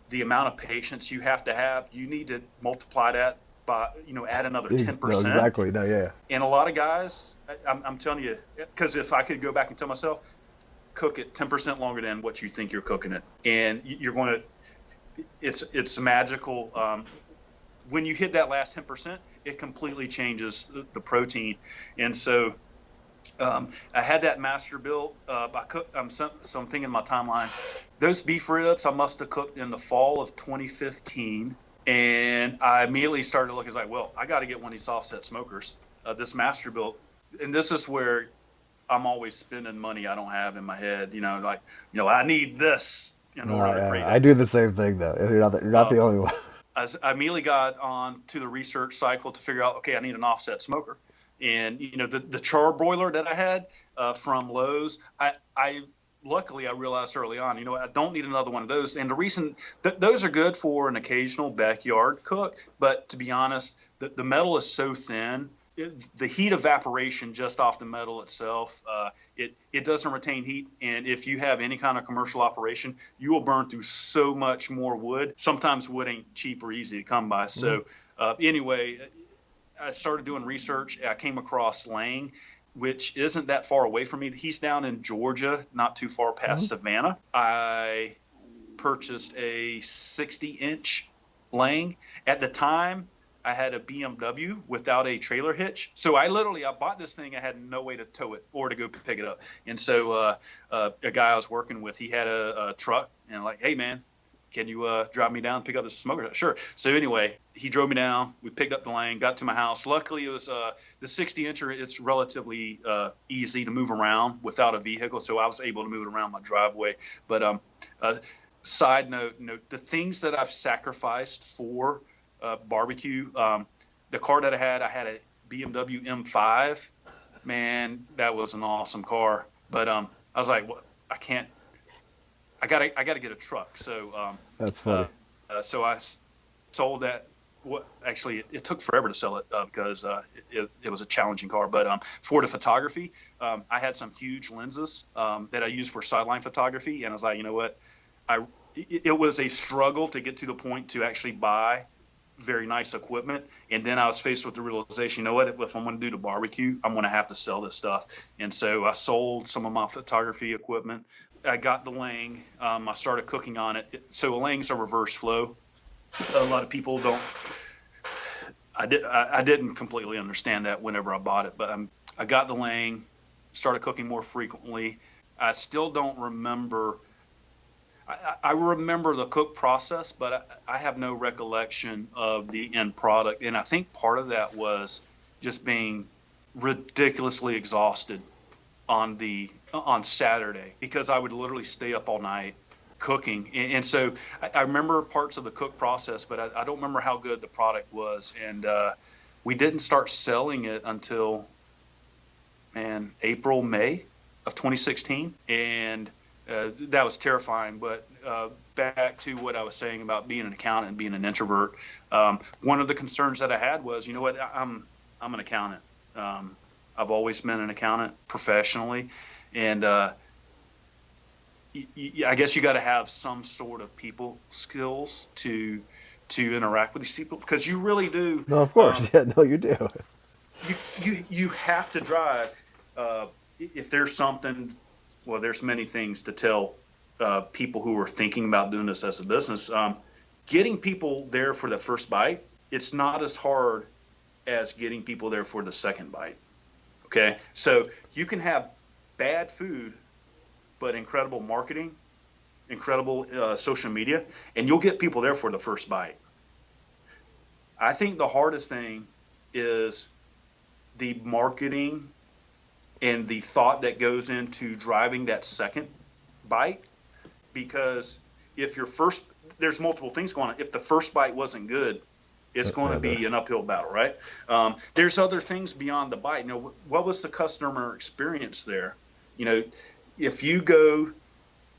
the amount of patience you have to have, you need to multiply that by, add another 10%. No, exactly. No, yeah. And a lot of guys, I'm telling you, because if I could go back and tell myself, cook it 10% longer than what you think you're cooking it, and you're going to, it's magical. When you hit that last 10%, it completely changes the protein. And so I had that Masterbuilt. I cooked. So I'm thinking my timeline. Those beef ribs I must have cooked in the fall of 2015, and I immediately started looking. Like, well, I got to get one of these offset smokers. This Masterbuilt, and this is where I'm always spending money I don't have in my head. I need this in order to create it. I do the same thing though. You're not the only one. I immediately got on to the research cycle to figure out, okay, I need an offset smoker. And, the char broiler that I had from Lowe's, I luckily I realized early on, I don't need another one of those. And the reason those are good for an occasional backyard cook, but to be honest, the metal is so thin, the heat evaporation just off the metal itself, it doesn't retain heat. And if you have any kind of commercial operation, you will burn through so much more wood. Sometimes wood ain't cheap or easy to come by. So anyway, I started doing research. I came across Lang, which isn't that far away from me. He's down in Georgia, not too far past Savannah. I purchased a 60-inch Lang. At the time, I had a BMW without a trailer hitch. So I bought this thing. I had no way to tow it or to go pick it up. And so a guy I was working with, he had a truck, and I'm like, hey, man, can you drive me down and pick up this smoker? Sure. So anyway, he drove me down. We picked up the Lang, got to my house. Luckily, it was the 60-incher. It's relatively easy to move around without a vehicle, so I was able to move it around my driveway. But side note, the things that I've sacrificed for barbecue, the car that I had a BMW M5. Man, that was an awesome car. But I was like, well, I gotta get a truck. So that's funny. So I sold that. Actually, it took forever to sell it because it was a challenging car. But for the photography, I had some huge lenses that I used for sideline photography, and I was like, you know what? It was a struggle to get to the point to actually buy very nice equipment. And then I was faced with the realization, you know what, if I'm going to do the barbecue, I'm going to have to sell this stuff. And so I sold some of my photography equipment. I got the Lang. I started cooking on it. So a Lang's a reverse flow. A lot of people don't. I didn't completely understand that whenever I bought it, but I got the Lang, started cooking more frequently. I still don't remember. I remember the cook process, but I have no recollection of the end product. And I think part of that was just being ridiculously exhausted on Saturday, because I would literally stay up all night cooking. And so I remember parts of the cook process, but I don't remember how good the product was. And we didn't start selling it until, man, April, May of 2016. And that was terrifying. But back to what I was saying about being an accountant and being an introvert, one of the concerns that I had was, you know what, I'm an accountant. I've always been an accountant professionally. And I guess you got to have some sort of people skills to interact with these people, because you really do. No, of course. Yeah, no, you do. You have to drive. If there's something, well, there's many things to tell people who are thinking about doing this as a business. Getting people there for the first bite, it's not as hard as getting people there for the second bite. Okay, so you can have bad food, but incredible marketing, incredible social media, and you'll get people there for the first bite. I think the hardest thing is the marketing and the thought that goes into driving that second bite, because if your first, there's multiple things going on. If the first bite wasn't good, it's going to be an uphill battle, right? There's other things beyond the bite. You know, what was the customer experience there? You know, if you go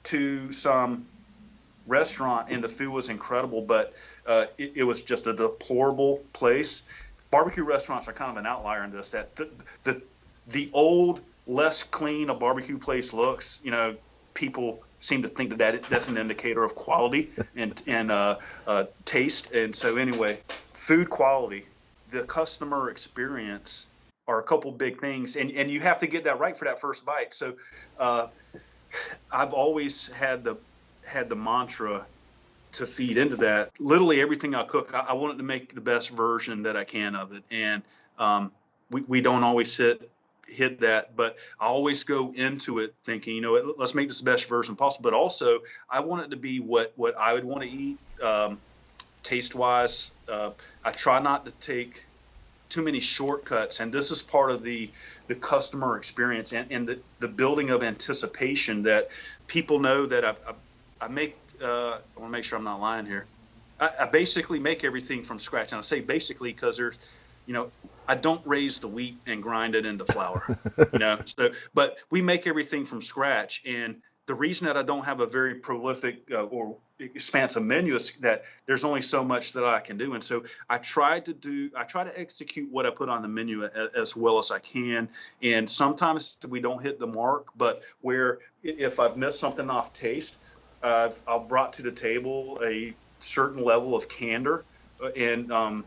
to some restaurant and the food was incredible, but it was just a deplorable place. Barbecue restaurants are kind of an outlier in this, that the old, less clean a barbecue place looks, you know, people seem to think that's an indicator of quality and taste. And so anyway, food quality, the customer experience are a couple big things, and you have to get that right for that first bite. So I've always had the mantra to feed into that. Literally everything I cook, I want it to make the best version that I can of it. And we don't always hit that, but I always go into it thinking, you know, let's make this the best version possible. But also, I want it to be what I would want to eat, taste wise. I try not to take too many shortcuts, and this is part of the customer experience and the building of anticipation, that people know that I make. I want to make sure I'm not lying here. I basically make everything from scratch, and I say basically because there's, you know, I don't raise the wheat and grind it into flour, you know. So, but we make everything from scratch, and the reason that I don't have a very prolific or expansive menu is that there's only so much that I can do. And so I try to execute what I put on the menu as well as I can. And sometimes we don't hit the mark, but where if I've missed something off taste, I've brought to the table a certain level of candor and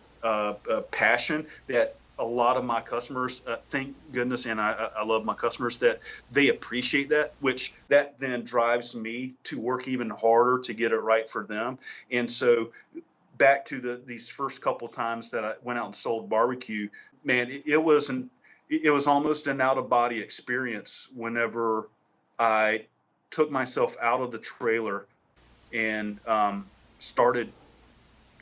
passion that a lot of my customers, thank goodness, and I love my customers, that they appreciate that, which that then drives me to work even harder to get it right for them. And so back to these first couple times that I went out and sold barbecue, man, it was almost an out of body experience whenever I took myself out of the trailer and started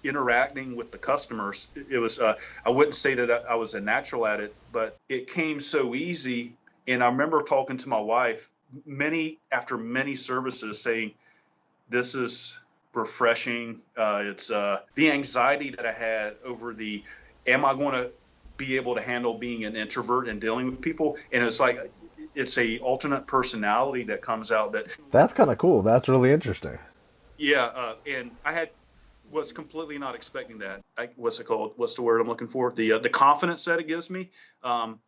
interacting with the customers. It was I wouldn't say that I was a natural at it, but it came so easy. And I remember talking to my wife after many services saying, this is refreshing. It's the anxiety that I had over am I going to be able to handle being an introvert and dealing with people? And it's like, it's a alternate personality that comes out. That's kind of cool. That's really interesting. Yeah. And I was completely not expecting that. What's it called? What's the word I'm looking for? The confidence that it gives me. And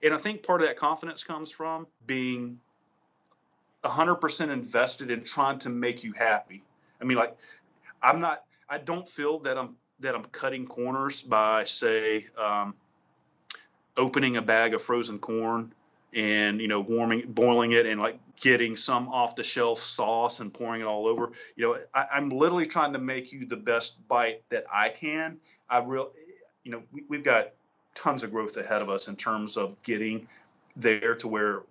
I think part of that confidence comes from being 100% invested in trying to make you happy. I mean, like, I don't feel that I'm cutting corners by, say, opening a bag of frozen corn and, you know, boiling it and like getting some off the shelf sauce and pouring it all over. You know, I'm literally trying to make you the best bite that I can. We've got tons of growth ahead of us in terms of getting there to where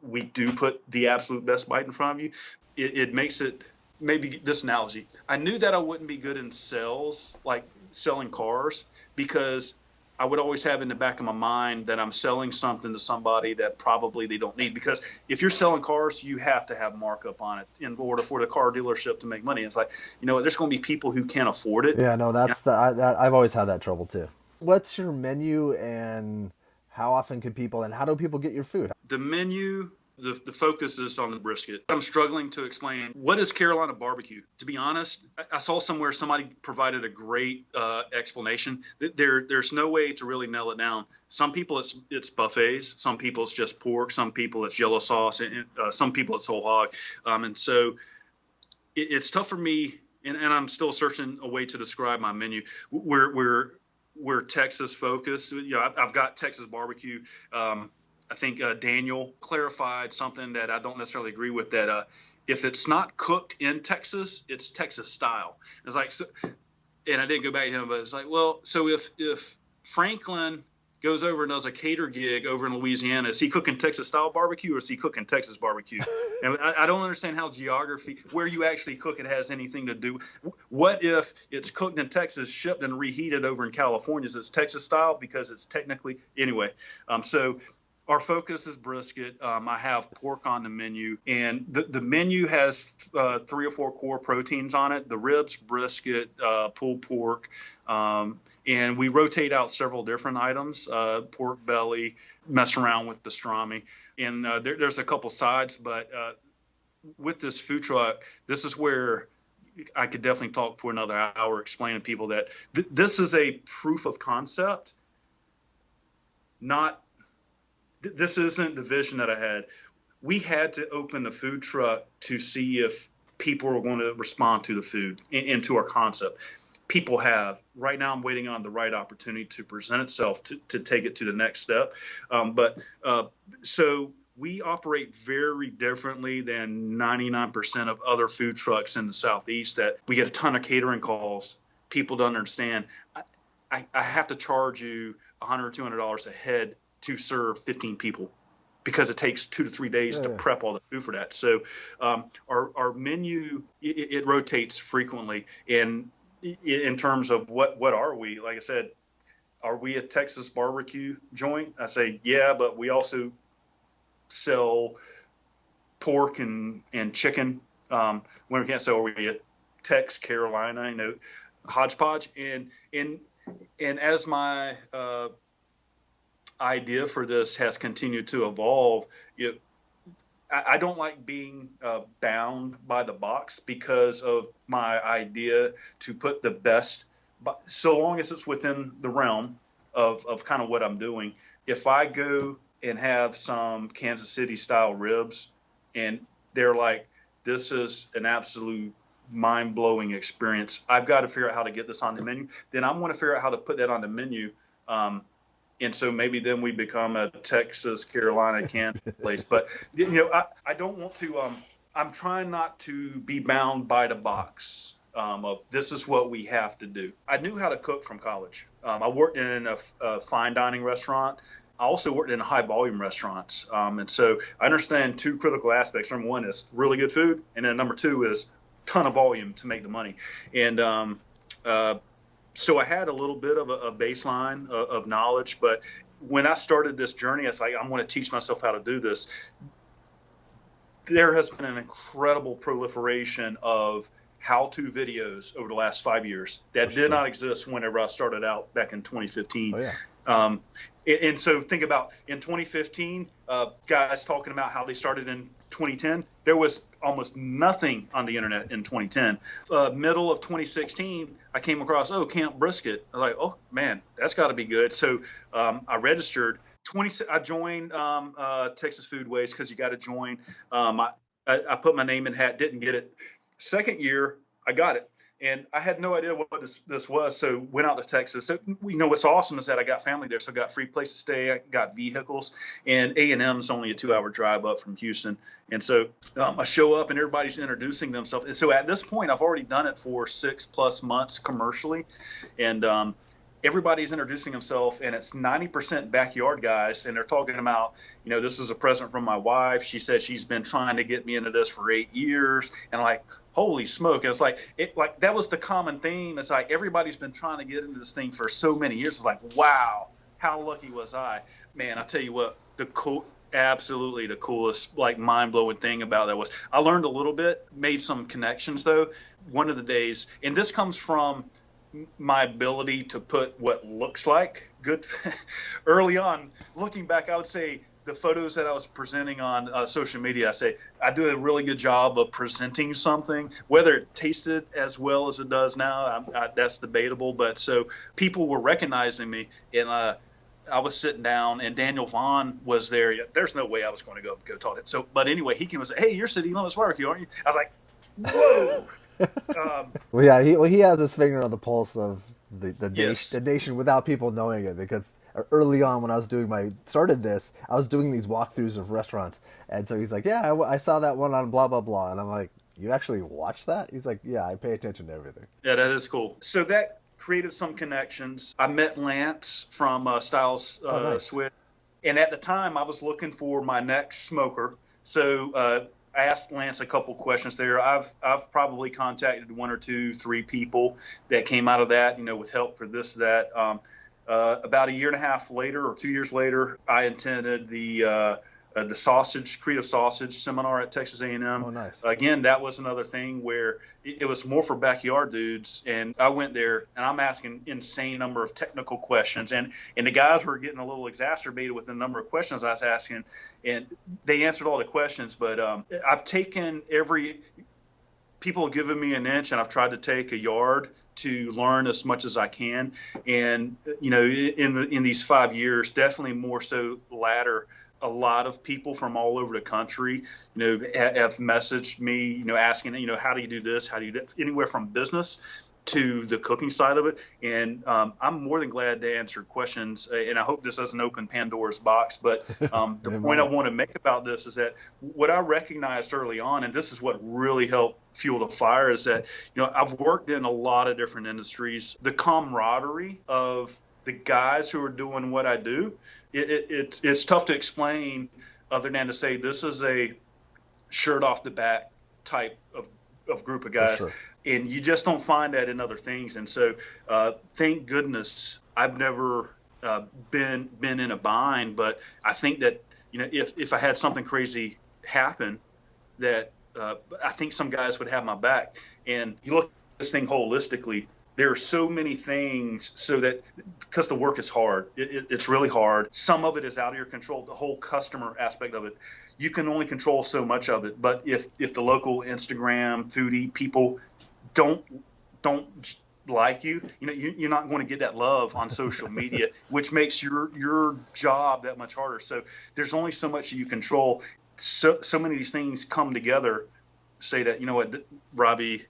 we do put the absolute best bite in front of you. It makes it, maybe this analogy, I knew that I wouldn't be good in sales, like selling cars, because I would always have in the back of my mind that I'm selling something to somebody that probably they don't need. Because if you're selling cars, you have to have markup on it in order for the car dealership to make money. It's like, there's going to be people who can't afford it. Yeah, no, I've always had that trouble too. What's your menu, and how often can people, and how do people get your food? The menu, the focus is on the brisket. I'm struggling to explain what is Carolina barbecue. To be honest, I saw somewhere somebody provided a great explanation. There's no way to really nail it down. Some people it's buffets. Some people it's just pork. Some people it's yellow sauce. And some people it's whole hog. And so it's tough for me, and I'm still searching a way to describe my menu. We're Texas focused. I've got Texas barbecue. I think Daniel clarified something that I don't necessarily agree with, that if it's not cooked in Texas, it's Texas style. It's like, so, and I didn't go back to him, but it's like, well, so if Franklin goes over and does a cater gig over in Louisiana, is he cooking Texas style barbecue, or is he cooking Texas barbecue? And I don't understand how geography, where you actually cook it, has anything to do. What if it's cooked in Texas, shipped and reheated over in California? Is it Texas style because it's technically, anyway. So our focus is brisket. I have pork on the menu, and the menu has 3 or 4 core proteins on it: the ribs, brisket, pulled pork, and we rotate out several different items: pork belly, mess around with pastrami, and there's a couple sides. But with this food truck, this is where I could definitely talk for another hour explaining to people that this is a proof of concept, not. This isn't the vision that I had. We had to open the food truck to see if people were going to respond to the food and to our concept. People have. Right now, I'm waiting on the right opportunity to present itself to take it to the next step. So we operate very differently than 99% of other food trucks in the Southeast, that we get a ton of catering calls. People don't understand. I have to charge you $100 or $200 a head to serve 15 people, because it takes 2 to 3 days to prep all the food for that. So our menu, it rotates frequently. And in terms of what are we, like I said, are we a Texas barbecue joint? I say, yeah, but we also sell pork and chicken. When we can't sell, are we a Tex Carolina, hodgepodge? And as my idea for this has continued to evolve, I don't like being bound by the box, because of my idea to put the best, so long as it's within the realm of kind of what I'm doing. If I go and have some Kansas City style ribs and they're like, this is an absolute mind-blowing experience, I've got to figure out how to get this on the menu. Then I'm going to figure out how to put that on the menu. And so maybe then we become a Texas, Carolina, Kansas place. But, I don't want to, I'm trying not to be bound by the box of this is what we have to do. I knew how to cook from college. I worked in a fine dining restaurant. I also worked in high volume restaurants. And so I understand 2 critical aspects. Number 1 is really good food. And then number 2 is ton of volume to make the money. And, so I had a little bit of a baseline of knowledge, but when I started this journey, I was like, I'm going to teach myself how to do this. There has been an incredible proliferation of how-to videos over the last 5 years that did not exist whenever I started out back in 2015. Oh, yeah. And so think about in 2015, guys talking about how they started in 2010. There was almost nothing on the internet in 2010. Middle of 2016, I came across, Camp Brisket. I was like, oh man, that's got to be good. So I registered. I joined Texas Foodways, because you got to join. I put my name in hat, didn't get it. Second year, I got it. And I had no idea what this was, so went out to Texas. So, what's awesome is that I got family there, so I got free place to stay, I got vehicles, and A&M is only a 2-hour drive up from Houston. And so I show up, and everybody's introducing themselves. And so at this point, I've already done it for 6+ months commercially, and everybody's introducing himself, and it's 90% backyard guys, and they're talking about, this is a present from my wife. She said she's been trying to get me into this for 8 years, and like, holy smoke! And it's like that was the common theme. It's like everybody's been trying to get into this thing for so many years. It's like, wow, how lucky was I, man? I tell you what, absolutely the coolest, like, mind-blowing thing about that was I learned a little bit, made some connections though. One of the days, and this comes from my ability to put what looks like good early on. Looking back, I would say the photos that I was presenting on social media, I say I do a really good job of presenting something. Whether it tasted as well as it does now, that's debatable. But so people were recognizing me, and I was sitting down, and Daniel Vaughn was there. There's no way I was going to go talk to him. So, but anyway, he came and said, "Hey, you're City Limits Barbeque, aren't you?" I was like, "Whoa." Well, yeah, he has his finger on the pulse of Yes. the nation without people knowing it, because early on when I was started this, I was doing these walkthroughs of restaurants, and so he's like, yeah, I saw that one on blah blah blah, and I'm like, you actually watched that? He's like, yeah, I pay attention to everything. Yeah, that is cool. So that created some connections. I met Lance from Styles Nice. Switch, and at the time I was looking for my next smoker. So I asked Lance a couple questions there. I've probably contacted one or two, three people that came out of that, with help for this, that. About a year and a half later, or 2 years later, I attended the creative sausage seminar at Texas A&M. Oh, nice. Again, that was another thing where it was more for backyard dudes, and I went there and I'm asking insane number of technical questions, and the guys were getting a little exacerbated with the number of questions I was asking, and they answered all the questions. But I've taken people have given me an inch, and I've tried to take a yard to learn as much as I can. And in these 5 years, definitely more so the latter. A lot of people from all over the country, have messaged me, asking, how do you do this? How do you do it? Anywhere from business to the cooking side of it. And I'm more than glad to answer questions. And I hope this doesn't open Pandora's box. But the point I want to make about this is that what I recognized early on, and this is what really helped fuel the fire, is that, I've worked in a lot of different industries. The camaraderie of the guys who are doing what I do, it's tough to explain other than to say this is a shirt off the back type of group of guys. Sure. And you just don't find that in other things. And so thank goodness I've never been in a bind, but I think that, if I had something crazy happen, that I think some guys would have my back. And you look at this thing holistically, there are so many things, so that because the work is hard, it's really hard. Some of it is out of your control. The whole customer aspect of it, you can only control so much of it. But if the local Instagram foodie people don't like you, you're not going to get that love on social media, which makes your job that much harder. So there's only so much you control. So many of these things come together, say that, Robbie,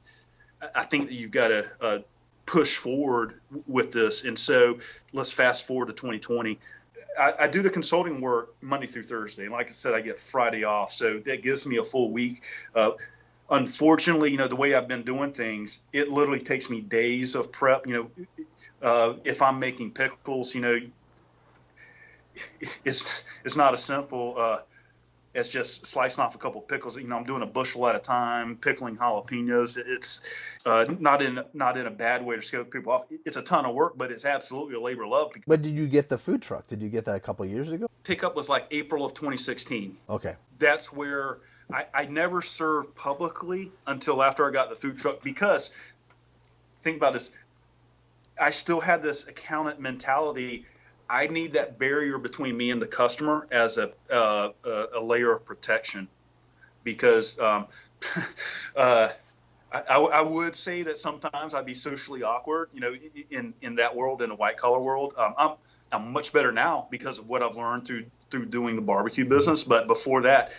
I think that you've got to push forward with this. And so let's fast forward to 2020. I do the consulting work Monday through Thursday. And like I said, I get Friday off. So that gives me a full week. Unfortunately, the way I've been doing things, it literally takes me days of prep. If I'm making pickles, it's not as simple as just slicing off a couple of pickles. I'm doing a bushel at a time, pickling jalapenos. It's not in a bad way to scare people off. It's a ton of work, but it's absolutely a labor of love. But did you get the food truck? Did you get that a couple of years ago? Pickup was like April of 2016. Okay. That's where I never served publicly until after I got the food truck, because think about this. I still had this accountant mentality. I need that barrier between me and the customer as a layer of protection, because I would say that sometimes I'd be socially awkward, in that world, in the white collar world. I'm much better now because of what I've learned through doing the barbecue business. But before that,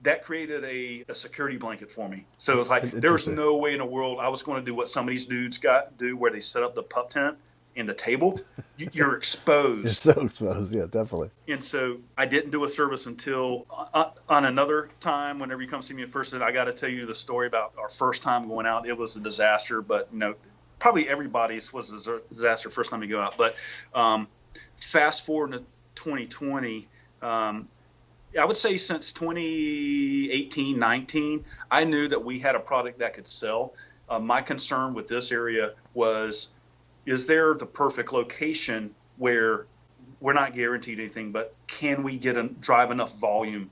that created a security blanket for me. So it's like there was no way in the world I was going to do what some of these dudes do, where they set up the pup tent and the table. You're exposed. You're so exposed, yeah, definitely. And so I didn't do a service until on another time. Whenever you come see me in person, I got to tell you the story about our first time going out. It was a disaster, but probably everybody's was a disaster first time you go out. But fast forward to 2020, I would say since 2018, 19, I knew that we had a product that could sell. My concern with this area was, is there the perfect location where we're not guaranteed anything, but can we drive enough volume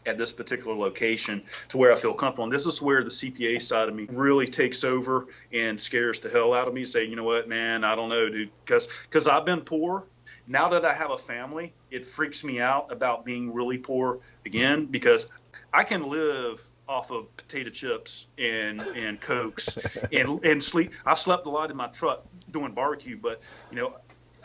at this particular location to where I feel comfortable? And this is where the CPA side of me really takes over and scares the hell out of me. Say, you know what, man, I don't know, dude, because I've been poor. Now that I have a family, it freaks me out about being really poor again, because I can live off of potato chips and Cokes and sleep. I've slept a lot in my truck doing barbecue, but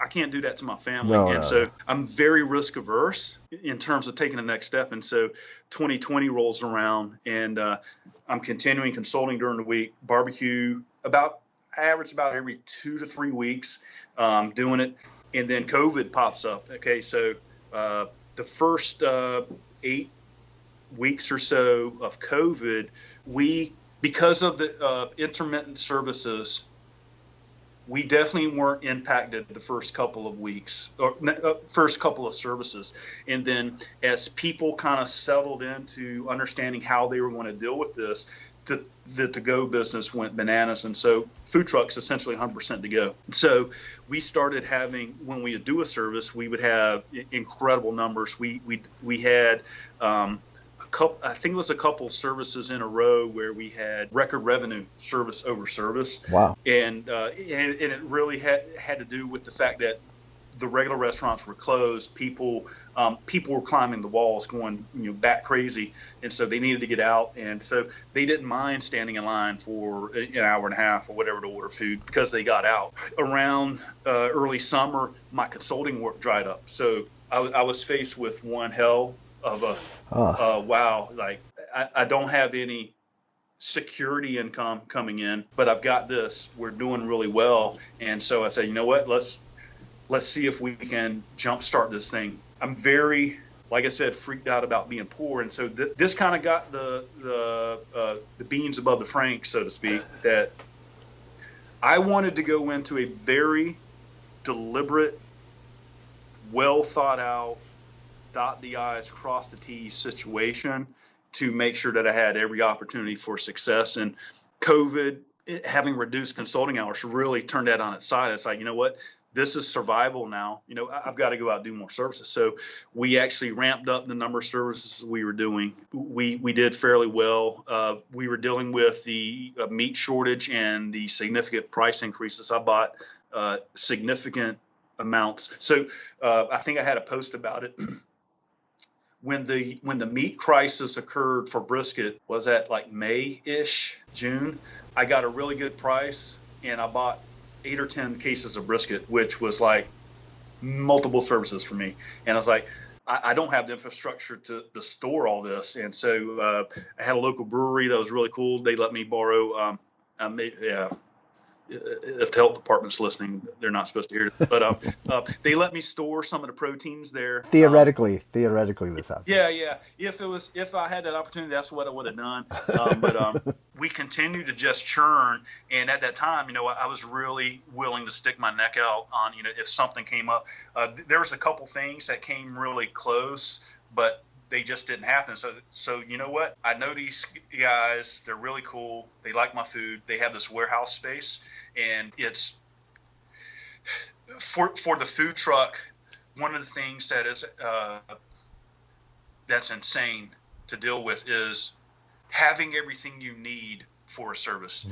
I can't do that to my family. So I'm very risk averse in terms of taking the next step. And so 2020 rolls around, and I'm continuing consulting during the week, barbecue I average about every 2 to 3 weeks, doing it. And then COVID pops up. Okay, so the first 8 weeks or so of COVID, because of the intermittent services, we definitely weren't impacted the first couple of weeks or first couple of services. And then as people kind of settled into understanding how they were going to deal with this, the to-go business went bananas. And so food trucks essentially 100% to go. So we started having, when we would do a service, we would have incredible numbers. We had I think it was a couple services in a row where we had record revenue service over service. Wow. And it really had to do with the fact that the regular restaurants were closed. People were climbing the walls, going bat crazy, and so they needed to get out. And so they didn't mind standing in line for an hour and a half or whatever to order food because they got out. Around early summer, my consulting work dried up, so I was faced with one hell of wow, like I don't have any security income coming in, but I've got this. We're doing really well, and so I said, you know what, let's see if we can jumpstart this thing. I'm very, like I said, freaked out about being poor, and so this kind of got the beans above the frank, so to speak, that I wanted to go into a very deliberate, well thought out, dot the I's, cross the T's situation to make sure that I had every opportunity for success. And COVID, having reduced consulting hours, really turned that on its side. It's like, you know what, this is survival now. I've got to go out and do more services. So we actually ramped up the number of services we were doing. We did fairly well. We were dealing with the meat shortage and the significant price increases. I bought significant amounts. So I think I had a post about it. When the meat crisis occurred for brisket, was at like May-ish, June, I got a really good price, and I bought 8 or 10 cases of brisket, which was like multiple services for me. And I was like, I don't have the infrastructure to store all this. And so I had a local brewery that was really cool. They let me borrow, if the health department's listening, they're not supposed to hear it. But they let me store some of the proteins there. Theoretically, this happens. Yeah. If I had that opportunity, that's what I would have done. But we continued to just churn. And at that time, I was really willing to stick my neck out on, if something came up. There was a couple things that came really close, but they just didn't happen. So you know what? I know these guys. They're really cool. They like my food. They have this warehouse space, and it's for the food truck. One of the things that is that's insane to deal with is having everything you need for a service.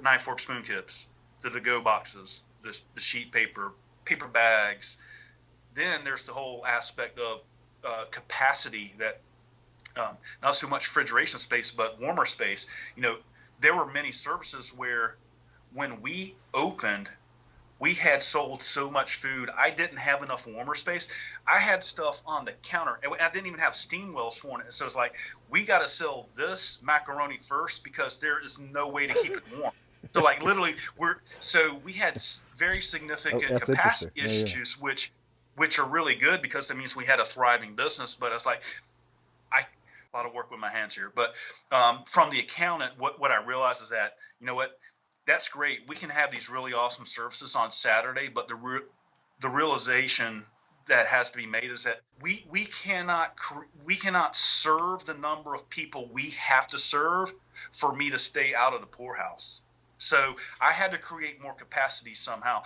Knife, fork, spoon kits, the to-go boxes, the sheet paper bags. Then there's the whole aspect of capacity, that not so much refrigeration space, but warmer space. There were many services where when we opened, we had sold so much food, I didn't have enough warmer space. I had stuff on the counter, and I didn't even have steam wells for it. So it's like, we got to sell this macaroni first because there is no way to keep it warm. So like literally, we had very significant capacity issues, which are really good because that means we had a thriving business. But it's like, a lot of work with my hands here. But from the accountant, what I realized is that, you know what, that's great. We can have these really awesome services on Saturday, but the realization that has to be made is that we cannot serve the number of people we have to serve for me to stay out of the poorhouse. So I had to create more capacity somehow.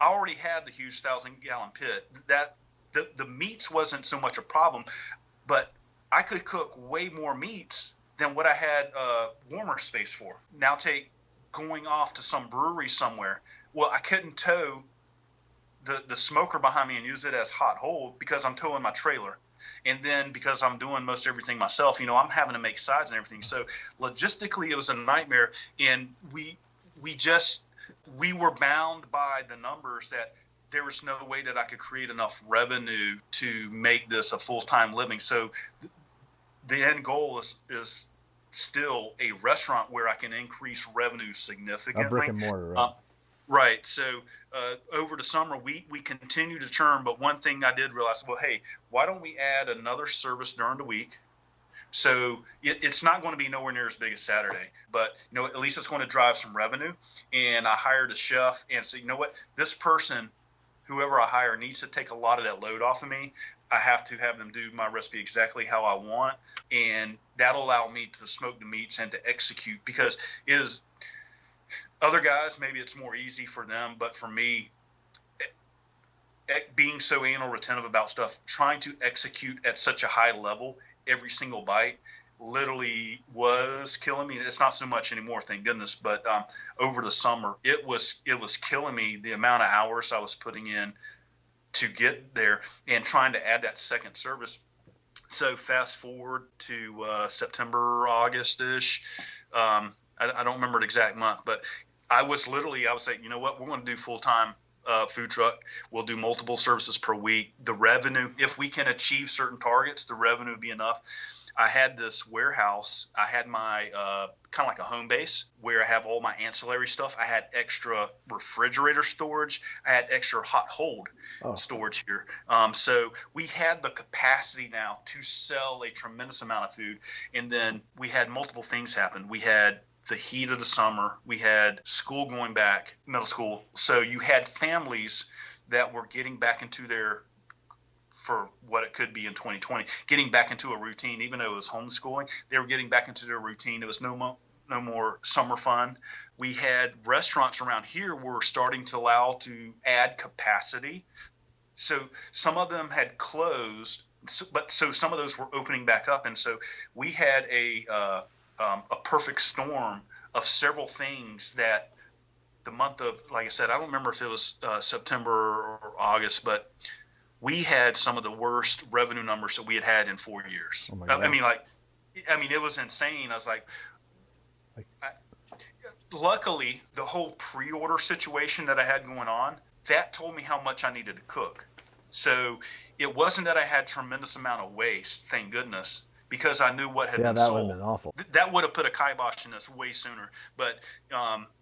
I already had the huge 1,000-gallon pit. That the meats wasn't so much a problem, but I could cook way more meats than what I had warmer space for. Now take going off to some brewery somewhere. Well, I couldn't tow the smoker behind me and use it as hot hold because I'm towing my trailer. And then because I'm doing most everything myself, I'm having to make sides and everything. So logistically, it was a nightmare. And we were bound by the numbers that there was no way that I could create enough revenue to make this a full-time living. So the end goal is still a restaurant where I can increase revenue significantly. A brick and mortar, right? Right. So over the summer, we continue to churn. But one thing I did realize, well, hey, why don't we add another service during the week? So it's not going to be nowhere near as big as Saturday, but at least it's going to drive some revenue. And I hired a chef and said, you know what, this person, whoever I hire, needs to take a lot of that load off of me. I have to have them do my recipe exactly how I want, and that'll allow me to smoke the meats and to execute, because it is other guys, maybe it's more easy for them, but for me, being so anal retentive about stuff, trying to execute at such a high level every single bite literally was killing me. It's not so much anymore, thank goodness, but over the summer, it was killing me, the amount of hours I was putting in to get there and trying to add that second service. So fast forward to September, August-ish. I don't remember the exact month, but I was saying, you know what, we're going to do full-time food truck. We'll do multiple services per week. The revenue, if we can achieve certain targets, the revenue would be enough. I had this warehouse. I had my kind of like a home base where I have all my ancillary stuff. I had extra refrigerator storage. I had extra hot hold storage here. So we had the capacity now to sell a tremendous amount of food. And then we had multiple things happen. We had the heat of the summer. We had school going back, middle school. So you had families that were getting back into their, for what it could be in 2020, getting back into a routine. Even though it was homeschooling, they were getting back into their routine. There was no more summer fun. We had restaurants around here were starting to allow to add capacity. So some of them had closed, but some of those were opening back up. And so we had a perfect storm of several things that the month of, like I said, I don't remember if it was September or August, but we had some of the worst revenue numbers that we had had in 4 years. Oh my God. I mean, it was insane. I was like, luckily, the whole pre-order situation that I had going on, that told me how much I needed to cook. So it wasn't that I had tremendous amount of waste, thank goodness, because I knew what had been sold. Yeah, that would have been awful. That would have put a kibosh in this way sooner. But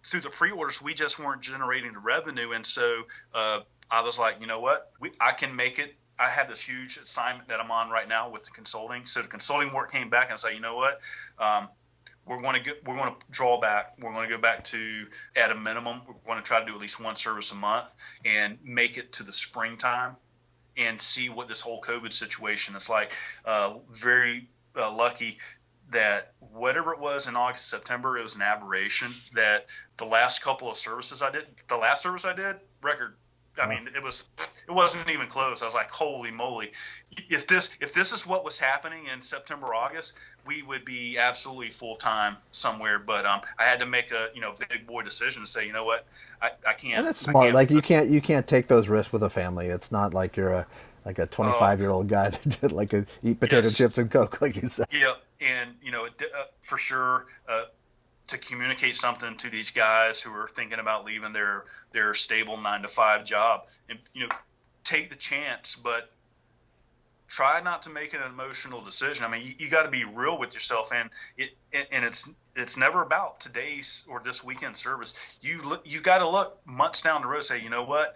through the pre-orders, we just weren't generating the revenue. And so I was like, you know what? I can make it. I have this huge assignment that I'm on right now with the consulting. So the consulting work came back and I said, you know what? We're going to draw back. We're going to go back to, at a minimum, we're going to try to do at least one service a month and make it to the springtime and see what this whole COVID situation is like. Very lucky that whatever it was in August, September, it was an aberration. That the last couple of services I did, the last service I did, record. I mean, it wasn't even close. I was like, holy moly! If this is what was happening in September, August, we would be absolutely full time somewhere. But I had to make a big boy decision to say, you know what, I can't. And that's smart. Like you can't take those risks with a family. It's not like you're a 25-year-old guy that did like eat potato chips and Coke, like you said. Yeah, and for sure. To communicate something to these guys who are thinking about leaving their stable 9-to-5 job, and take the chance, but try not to make an emotional decision. I mean, you got to be real with yourself, and it's never about today's or this weekend service. You got to look months down the road, say, you know what,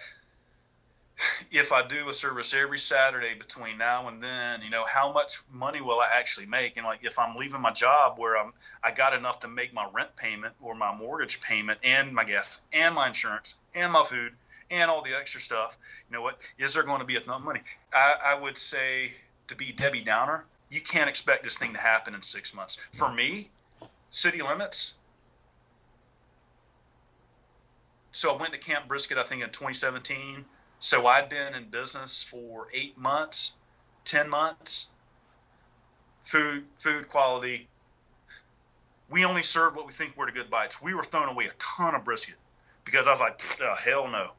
if I do a service every Saturday between now and then, how much money will I actually make? And like, if I'm leaving my job where I got enough to make my rent payment or my mortgage payment and my gas and my insurance and my food and all the extra stuff, what, is there going to be enough money? I would say, to be Debbie Downer, you can't expect this thing to happen in 6 months. For me, City Limits. So I went to Camp Brisket, I think in 2017. So I'd been in business for 8 months, 10 months. Food quality. We only served what we think were the good bites. We were throwing away a ton of brisket because I was like, hell no.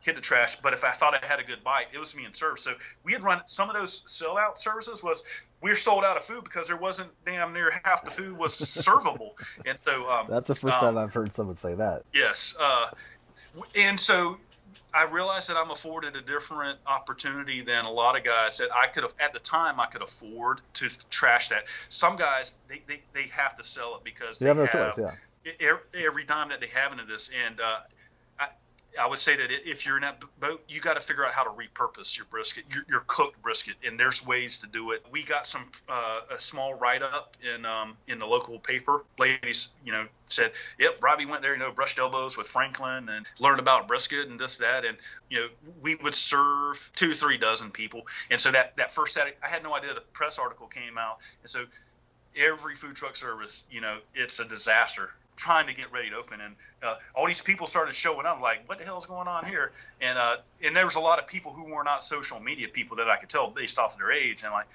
Hit the trash. But if I thought I had a good bite, it was being served. So we had run some of those sellout services was we were sold out of food because there wasn't damn near half the food was servable. And so that's the first time I've heard someone say that. Yes. And so I realized that I'm afforded a different opportunity than a lot of guys that I could have at the time I could afford to trash that. Some guys they have to sell it because they have no choice. Yeah. Every dime that they have into this, and I would say that if you're in that boat, you got to figure out how to repurpose your brisket, your cooked brisket, and there's ways to do it. We got some a small write-up in the local paper. Ladies, said, "Yep, Robbie went there, brushed elbows with Franklin and learned about brisket and this, that." And we would serve 2-3 dozen people. And so that first Saturday, I had no idea the press article came out. And so every food truck service, it's a disaster trying to get ready to open, and all these people started showing up like, what the hell is going on here? And there was a lot of people who were not social media people that I could tell based off of their age, and like,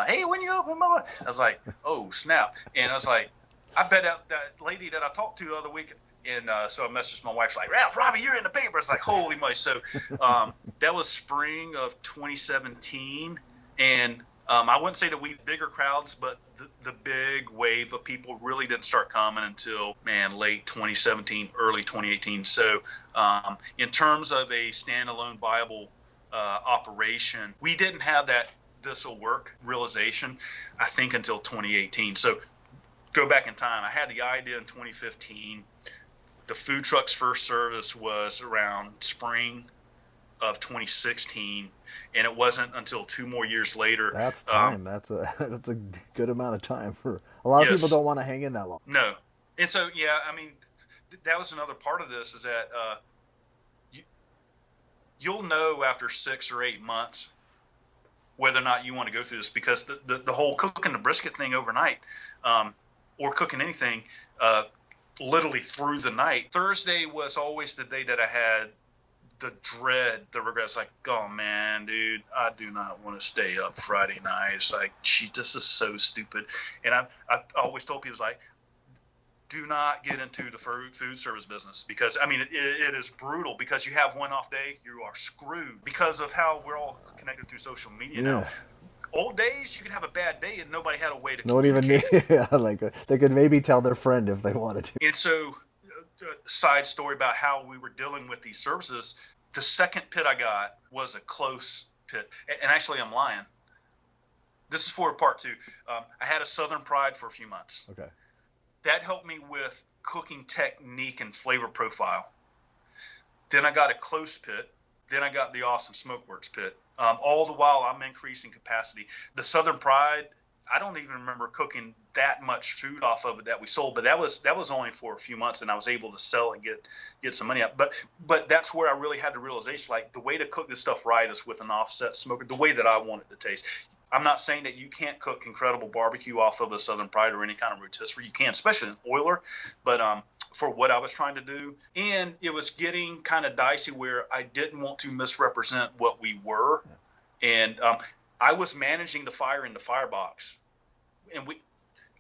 hey, when you open, blah, blah. I was like, oh snap. And I was like, I bet that lady that I talked to the other week, and so I messaged my wife like, Robbie, you're in the paper. It's like, holy moly. So that was spring of 2017, and I wouldn't say that we bigger crowds, but the big wave of people really didn't start coming until, late 2017, early 2018. So in terms of a standalone viable operation, we didn't have that this will work realization, I think, until 2018. So go back in time. I had the idea in 2015. The food truck's first service was around spring of 2016, and it wasn't until 2 more years later. That's time. That's a good amount of time for a lot of people. Don't want to hang in that long. No, and so that was another part of this is that you'll know after 6 or 8 months whether or not you want to go through this, because the whole cooking the brisket thing overnight, or cooking anything, literally through the night. Thursday was always the day that I had the dread, the regrets, like, oh man, dude, I do not want to stay up Friday night. It's like, gee, this is so stupid. And I always told people, like, do not get into the food service business, because it is brutal, because you have one off day, you are screwed because of how we're all connected through social media now. Old days, you could have a bad day and nobody had a way to communicate. Like they could maybe tell their friend if they wanted to. And so, side story about how we were dealing with these services. The second pit I got was a close pit, and actually I'm lying. This is for part 2. I had a Southern Pride for a few months. Okay. That helped me with cooking technique and flavor profile. Then I got a close pit. Then I got the Awesome Smokeworks pit. All the while I'm increasing capacity. The Southern Pride, I don't even remember cooking that much food off of it that we sold, but that was only for a few months, and I was able to sell and get some money out. But that's where I really had the realization, like, the way to cook this stuff right is with an offset smoker, the way that I want it to taste. I'm not saying that you can't cook incredible barbecue off of a Southern Pride or any kind of rotisserie. You can, especially an oiler. But for what I was trying to do, and it was getting kind of dicey where I didn't want to misrepresent what we were. And I was managing the fire in the firebox, and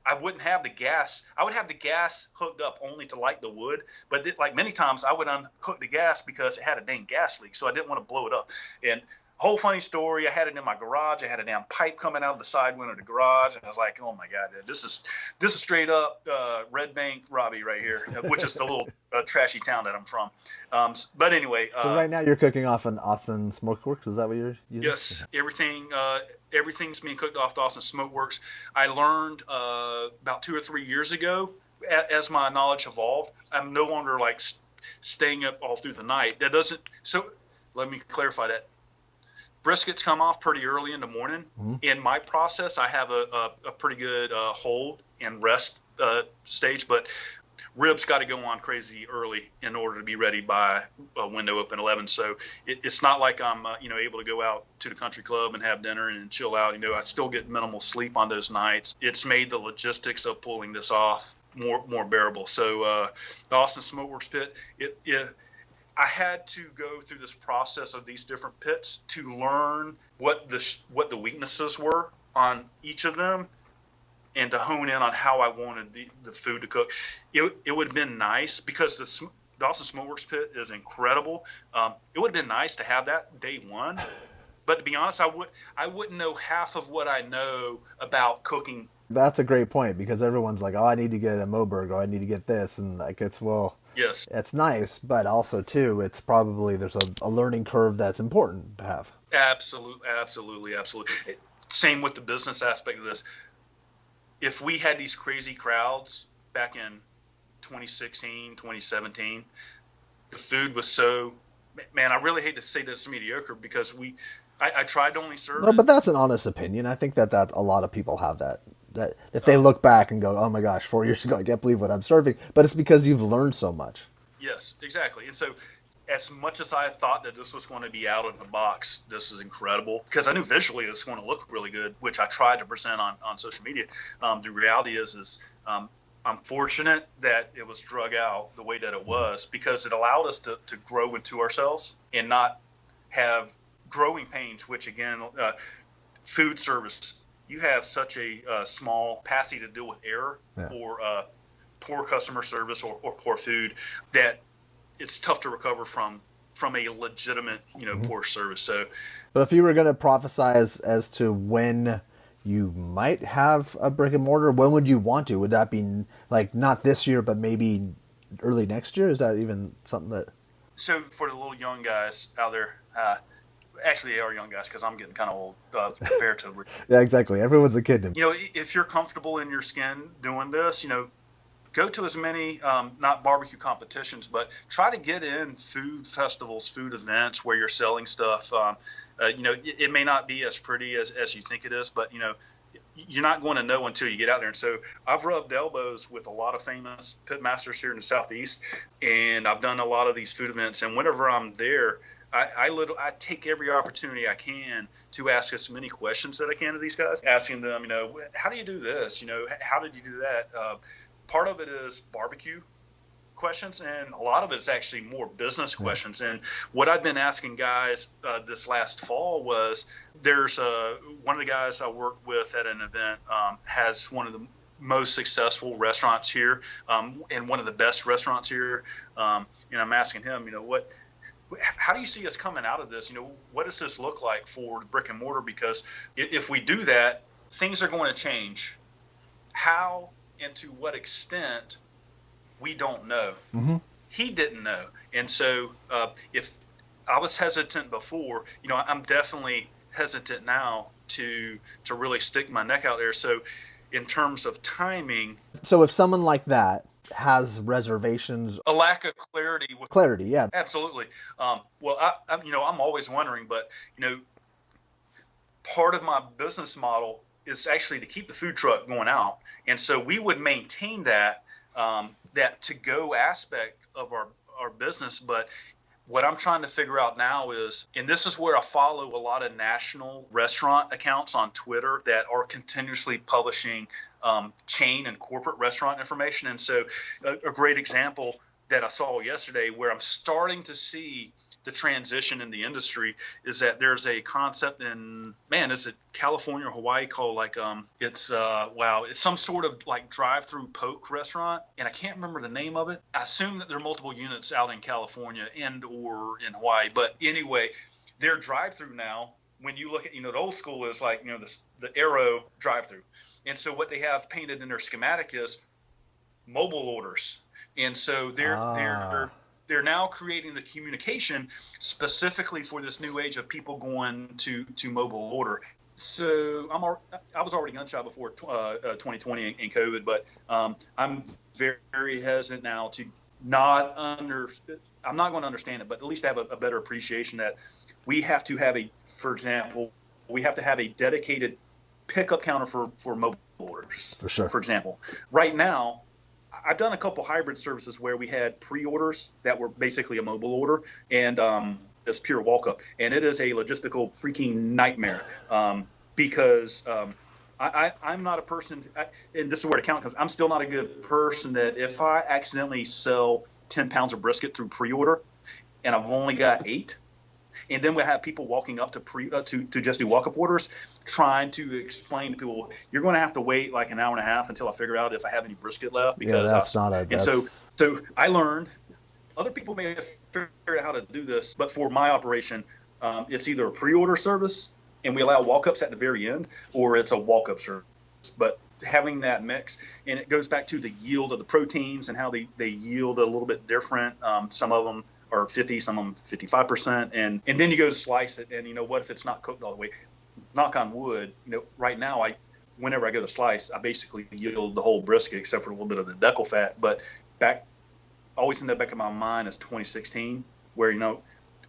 I wouldn't have the gas. I would have the gas hooked up only to light the wood, but like many times I would unhook the gas because it had a dang gas leak, so I didn't want to blow it up. And whole funny story, I had it in my garage. I had a damn pipe coming out of the side window of the garage, and I was like, oh my God, this is straight up Red Bank Robbie right here, which is the little trashy town that I'm from. But anyway. So right now you're cooking off an Austin Smokeworks, is that what you're using? Yes, everything's being cooked off the Austin Smokeworks. I learned about 2 or 3 years ago, as my knowledge evolved, I'm no longer like staying up all through the night. That doesn't, so let me clarify that. briskets come off pretty early in the morning. Mm-hmm. In my process, I have a pretty good hold and rest stage, but ribs got to go on crazy early in order to be ready by a window open 11. So it's not like I'm able to go out to the country club and have dinner and chill out. I still get minimal sleep on those nights. It's made the logistics of pulling this off more bearable. So the Austin Smokeworks pit, I had to go through this process of these different pits to learn what the weaknesses were on each of them, and to hone in on how I wanted the food to cook. It would have been nice, because the Austin Smokeworks pit is incredible. It would have been nice to have that day one, but to be honest, I wouldn't know half of what I know about cooking. That's a great point, because everyone's like, oh, I need to get a Moberg, or I need to get this, and like Yes, it's nice, but also too, it's probably there's a learning curve that's important to have. Absolutely. Same with the business aspect of this. If we had these crazy crowds back in 2016, 2017, the food was so, man, I really hate to say that it's mediocre, because I tried to only serve. No, but that's an honest opinion. I think that a lot of people have that if they look back and go, oh my gosh, 4 years ago, I can't believe what I'm serving. But it's because you've learned so much. Yes, exactly. And so as much as I thought that this was going to be out of the box, this is incredible, because I knew visually it was going to look really good, which I tried to present on social media. The reality is I'm fortunate that it was drug out the way that it was, because it allowed us to grow into ourselves and not have growing pains, which again, food service, you have such a small capacity to deal with error, yeah, or poor customer service or poor food, that it's tough to recover from a legitimate, mm-hmm, poor service. So, but if you were going to prophesize as to when you might have a brick and mortar, when would you want to? Would that be like not this year, but maybe early next year? Is that even something that? So for the little young guys out there, actually they are young guys, because I'm getting kind of old comparatively. Yeah, exactly. Everyone's a kid. If you're comfortable in your skin doing this, go to as many, not barbecue competitions, but try to get in food festivals, food events where you're selling stuff. It may not be as pretty as you think it is, but, you're not going to know until you get out there. And so I've rubbed elbows with a lot of famous pitmasters here in the Southeast, and I've done a lot of these food events. And whenever I'm there, I take every opportunity I can to ask as many questions that I can to these guys, asking them, how do you do this? How did you do that? Part of it is barbecue questions, and a lot of it is actually more business questions. And what I've been asking guys this last fall was, there's one of the guys I work with at an event has one of the most successful restaurants here, and one of the best restaurants here. And I'm asking him, how do you see us coming out of this? What does this look like for brick and mortar? Because if we do that, things are going to change. How and to what extent, we don't know. Mm-hmm. He didn't know. And so if I was hesitant before, I'm definitely hesitant now to really stick my neck out there. So in terms of timing. So if someone like that has reservations, a lack of clarity. Yeah, absolutely. Well, I'm always wondering, but part of my business model is actually to keep the food truck going out, and so we would maintain that to-go aspect of our business. But what I'm trying to figure out now is, and this is where I follow a lot of national restaurant accounts on Twitter that are continuously publishing chain and corporate restaurant information. And so a great example that I saw yesterday, where I'm starting to see the transition in the industry, is that there's a concept in, is it California or Hawaii, called it's some sort of like drive-through poke restaurant, and I can't remember the name of it. I assume that there are multiple units out in California and or in Hawaii, but anyway, their drive-through now, when you look at, the old school is like, the arrow drive-through, and so what they have painted in their schematic is mobile orders, and so they're now creating the communication specifically for this new age of people going to mobile order. So I was already gun shy before 2020 and COVID, but I'm very, very hesitant now to not I'm not going to understand it, but at least have a better appreciation that we have to have for example, we have to have a dedicated pickup counter for mobile orders. For sure. For example, right now, I've done a couple hybrid services where we had pre-orders that were basically a mobile order and this pure walk-up, and it is a logistical freaking nightmare because I'm not a person, and this is where the count comes. I'm still not a good person that if I accidentally sell 10 pounds of brisket through pre-order and I've only got 8, and then we have people walking up to just do walk-up orders, trying to explain to people, you're going to have to wait like an hour and a half until I figure out if I have any brisket left. Because so I learned. Other people may have figured out how to do this, but for my operation, it's either a pre-order service and we allow walk-ups at the very end, or it's a walk-up service. But having that mix, and it goes back to the yield of the proteins and how they yield a little bit different. Some of them are 50, some of them 55%, and then you go to slice it, and what if it's not cooked all the way? Knock on wood, right now whenever I go to slice, I basically yield the whole brisket except for a little bit of the decal fat. But always in the back of my mind is 2016, where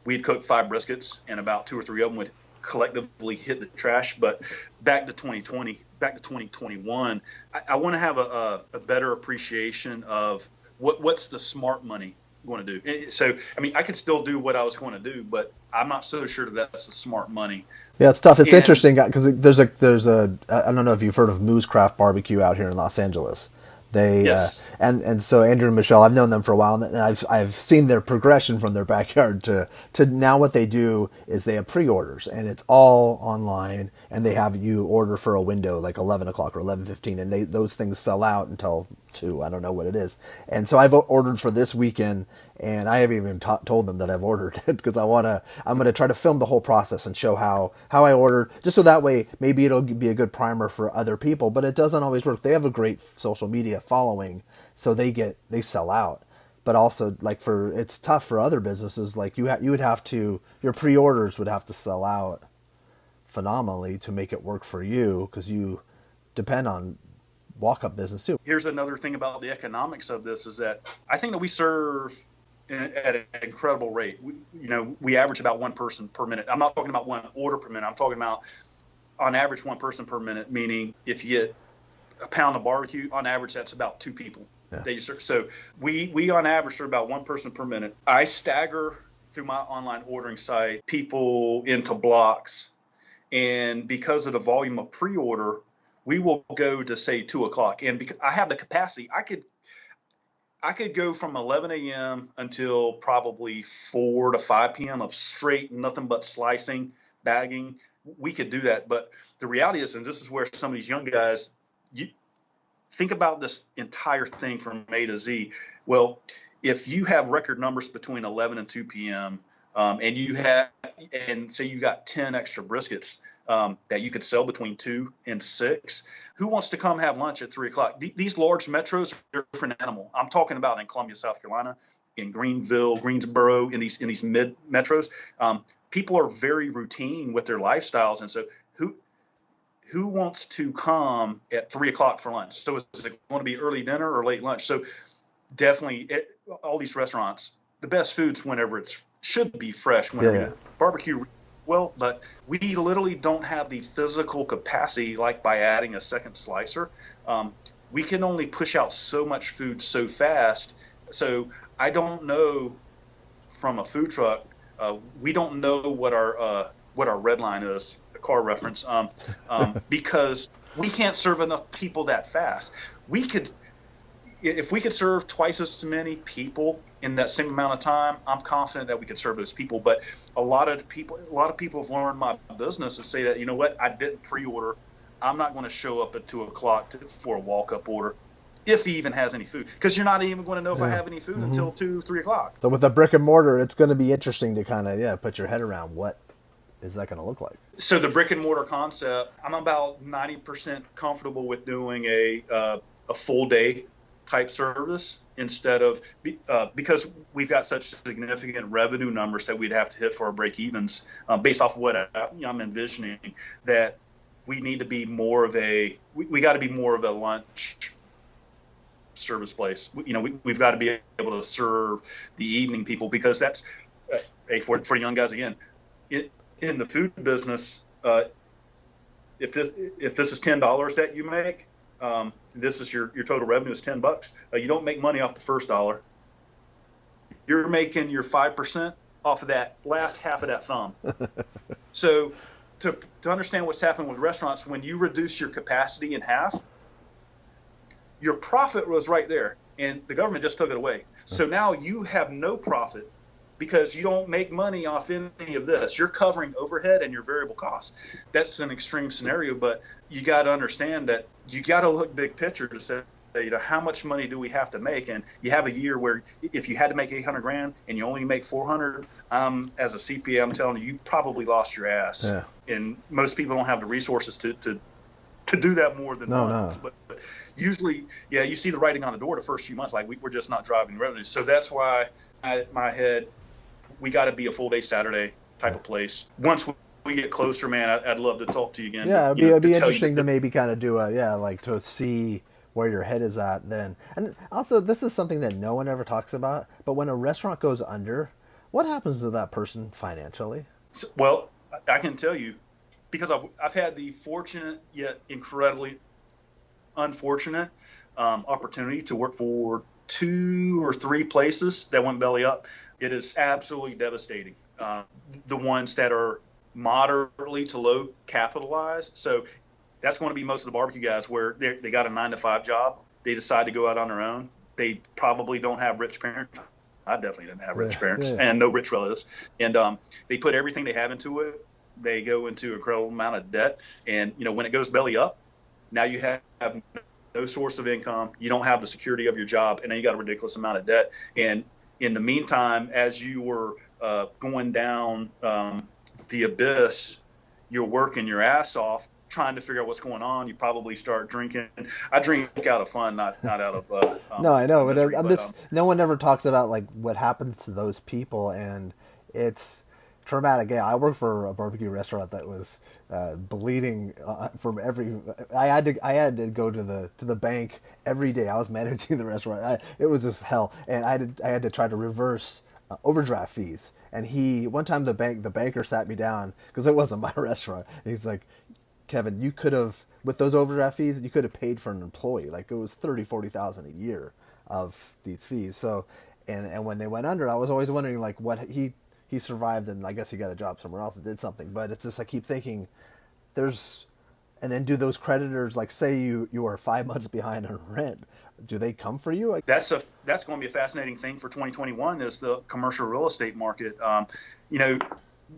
we had cooked 5 briskets and about 2 or 3 of them would collectively hit the trash. But back to 2020, back to 2021, I want to have a better appreciation of what's the smart money going to do. So, I could still do what I was going to do, but I'm not so sure that's the smart money. Yeah, it's tough. It's interesting because there's a I don't know if you've heard of Moo's Craft Barbecue out here in Los Angeles. Yes. And so Andrew and Michelle, I've known them for a while, and I've seen their progression from their backyard to now. What they do is they have pre-orders, and it's all online, and they have you order for a window like 11 o'clock or 11:15, and those things sell out until 2. I don't know what it is. And so I've ordered for this weekend, and I haven't even told them that I've ordered it because I'm going to try to film the whole process and show how I ordered, just so that way maybe it'll be a good primer for other people. But it doesn't always work. They have a great social media following, so they sell out. But also, like, it's tough for other businesses. Like your pre-orders would have to sell out phenomenally to make it work for you, because you depend on walk-up business too. Here's another thing about the economics of this is that I think that we serve at an incredible rate. We average about 1 person per minute. I'm not talking about 1 order per minute. I'm talking about on average 1 person per minute, meaning if you get a pound of barbecue, on average that's about 2 people. Yeah. That you serve. So we on average serve about 1 person per minute. I stagger through my online ordering site people into blocks, and because of the volume of pre-order, we will go to say 2 o'clock, and because I have the capacity, I could go from 11 a.m. until probably 4 to 5 p.m. of straight nothing but slicing, bagging. We could do that, but the reality is, and this is where some of these young guys, you think about this entire thing from A to Z. Well, if you have record numbers between 11 and 2 p.m. And say you got 10 extra briskets that you could sell between 2 and 6. Who wants to come have lunch at 3 o'clock? These large metros are a different animal. I'm talking about in Columbia, South Carolina, in Greenville, Greensboro, in these mid metros. People are very routine with their lifestyles, and so who wants to come at 3 o'clock for lunch? So is it going to be early dinner or late lunch? So definitely, all these restaurants, the best foods whenever should be fresh whenever you barbecue well, but we literally don't have the physical capacity, like by adding a second slicer. We can only push out so much food so fast. So I don't know from a food truck, we don't know what our red line is, a car reference, because we can't serve enough people that fast. If we could serve twice as many people in that same amount of time, I'm confident that we could serve those people. But a lot of people have learned my business and say that, I didn't pre-order. I'm not going to show up at 2 o'clock for a walk-up order if he even has any food, because you're not even going to know if I have any food until 2, 3 o'clock. So with a brick and mortar, it's going to be interesting to kind of put your head around what is that going to look like. So the brick and mortar concept, I'm about 90% comfortable with doing a full day type service instead of because we've got such significant revenue numbers that we'd have to hit for our break evens based off of what I'm envisioning, that we need to be more of we got to be more of a lunch service place. We've got to be able to serve the evening people, because that's for young guys again. In the food business, if this is $10 that you make, this is your total revenue is $10. You don't make money off the first dollar. You're making your 5% off of that last half of that thumb. So to understand what's happening with restaurants, when you reduce your capacity in half, your profit was right there, and the government just took it away. So now you have no profit because you don't make money off any of this. You're covering overhead and your variable costs. That's an extreme scenario, but you got to understand that you got to look big picture to say, how much money do we have to make? And you have a year where if you had to make 800 grand and you only make 400, as a CPA, I'm telling you, you probably lost your ass. Yeah. And most people don't have the resources to do that more than once. No. But usually, you see the writing on the door the first few months, like we're just not driving revenue. So that's why my head, we got to be a full day Saturday type of place. Once we get closer, man, I'd love to talk to you again. Yeah, it'd be interesting to maybe kind of do to see where your head is at then. And also, this is something that no one ever talks about, but when a restaurant goes under, what happens to that person financially? Well, I can tell you, because I've had the fortunate yet incredibly unfortunate opportunity to work for 2 or 3 places that went belly up. It is absolutely devastating. The ones that are moderately to low capitalized. So that's going to be most of the barbecue guys where they got a 9-to-5 job. They decide to go out on their own. They probably don't have rich parents. I definitely didn't have rich parents and no rich relatives. And they put everything they have into it. They go into an incredible amount of debt. And, when it goes belly up, now you have no source of income. You don't have the security of your job. And then you got a ridiculous amount of debt. And in the meantime, as you were going down the abyss, you're working your ass off trying to figure out what's going on. You probably start drinking. I drink out of fun, not out of no, I know, but no one ever talks about like what happens to those people, and it's traumatic. Yeah, I worked for a barbecue restaurant that was bleeding from every. I had to go to the bank every day. I was managing the restaurant. It was just hell, and I had to try to reverse overdraft fees. And one time the banker sat me down because it wasn't my restaurant. And he's like, Kevin, you could have, with those overdraft fees, you could have paid for an employee. Like it was $30,000-$40,000 a year of these fees. So, and when they went under, I was always wondering like what he survived, and I guess he got a job somewhere else and did something. But it's just I keep thinking, and then do those creditors, like say you are 5 months behind on rent, do they come for you? That's going to be a fascinating thing for 2021 is the commercial real estate market.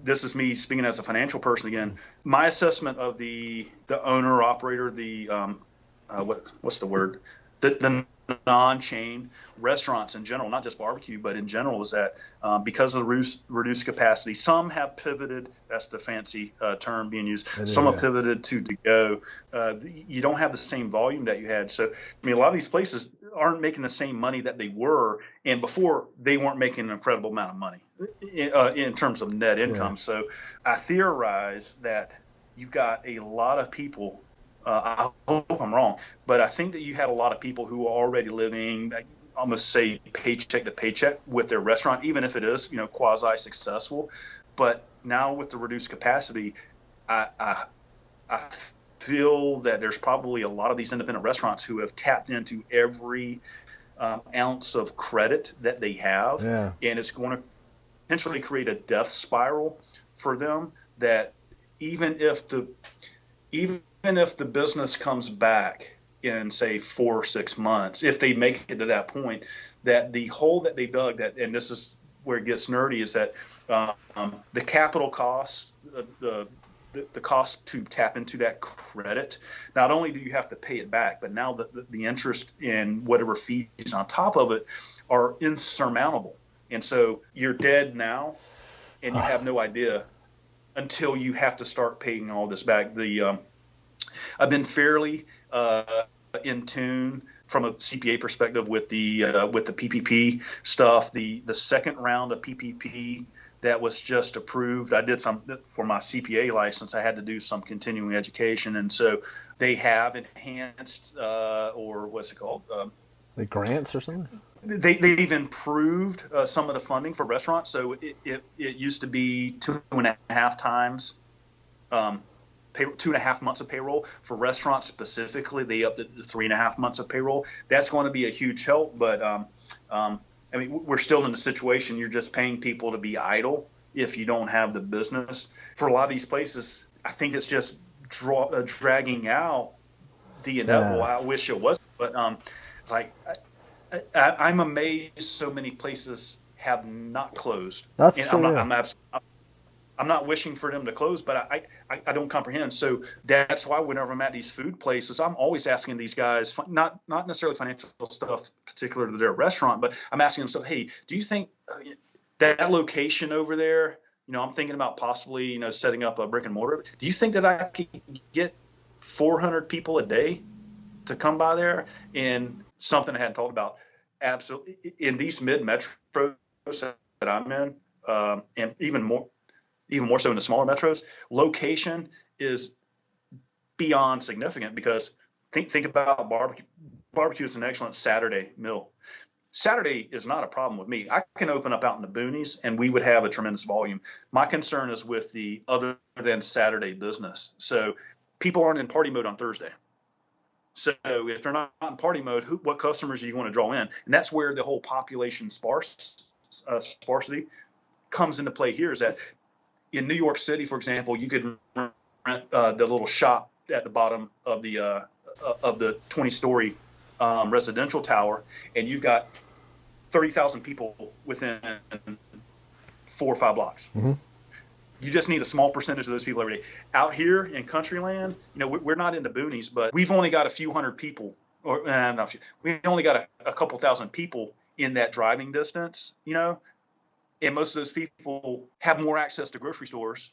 This is me speaking as a financial person again. My assessment of the owner operator, what's the word? The non-chain restaurants in general, not just barbecue, but in general, is that because of the reduced capacity, some have pivoted. That's the fancy term being used. Some have pivoted to go. You don't have the same volume that you had. So, I mean, a lot of these places aren't making the same money that they were, and before they weren't making an incredible amount of money in terms of net income. Yeah. So, I theorize that you've got a lot of people. I hope I'm wrong, but I think that you had a lot of people who are already living, almost say paycheck to paycheck with their restaurant, even if it is, quasi successful. But now with the reduced capacity, I feel that there's probably a lot of these independent restaurants who have tapped into every ounce of credit that they have, and it's going to potentially create a death spiral for them. That even if the business comes back in, say, 4 or 6 months, if they make it to that point, that the hole that they dug, and this is where it gets nerdy, is that the capital cost, the cost to tap into that credit, not only do you have to pay it back, but now the interest and whatever fees on top of it are insurmountable. And so you're dead now, and you have no idea until you have to start paying all this back. I've been fairly in tune from a CPA perspective with the PPP stuff. The second round of PPP that was just approved, I did some for my CPA license. I had to do some continuing education, and so they have enhanced or what's it called? The grants or something? They've improved some of the funding for restaurants. So it used to be 2.5 times payroll, 2.5 months of payroll for restaurants specifically. They upped it to 3.5 months of payroll. That's going to be a huge help. But I mean, we're still in the situation. You're just paying people to be idle if you don't have the business. For a lot of these places, I think it's just dragging out the inevitable. Yeah, I wish it wasn't, but it's like I'm amazed so many places have not closed. that's And true. Yeah. I'm not wishing for them to close, but I don't comprehend. So that's why whenever I'm at these food places, I'm always asking these guys, not necessarily financial stuff particular to their restaurant, but I'm asking them, so, hey, do you think that location over there, I'm thinking about possibly, setting up a brick and mortar. Do you think that I could get 400 people a day to come by there? And something I hadn't thought about, absolutely, in these mid metros that I'm in, and even more so in the smaller metros, location is beyond significant, because think about barbecue. Barbecue is an excellent Saturday meal. Saturday is not a problem with me. I can open up out in the boonies and we would have a tremendous volume. My concern is with the other than Saturday business. So people aren't in party mode on Thursday. So if they're not in party mode, what customers are you going to draw in? And that's where the whole population sparsity comes into play here, is that in New York City, for example, you could rent the little shop at the bottom of the 20-story residential tower, and you've got 30,000 people within 4 or 5 blocks. Mm-hmm. You just need a small percentage of those people every day. Out here in Countryland, we're not in the boonies, but we've only got a few hundred people, or we only got a couple thousand people in that driving distance, and most of those people have more access to grocery stores,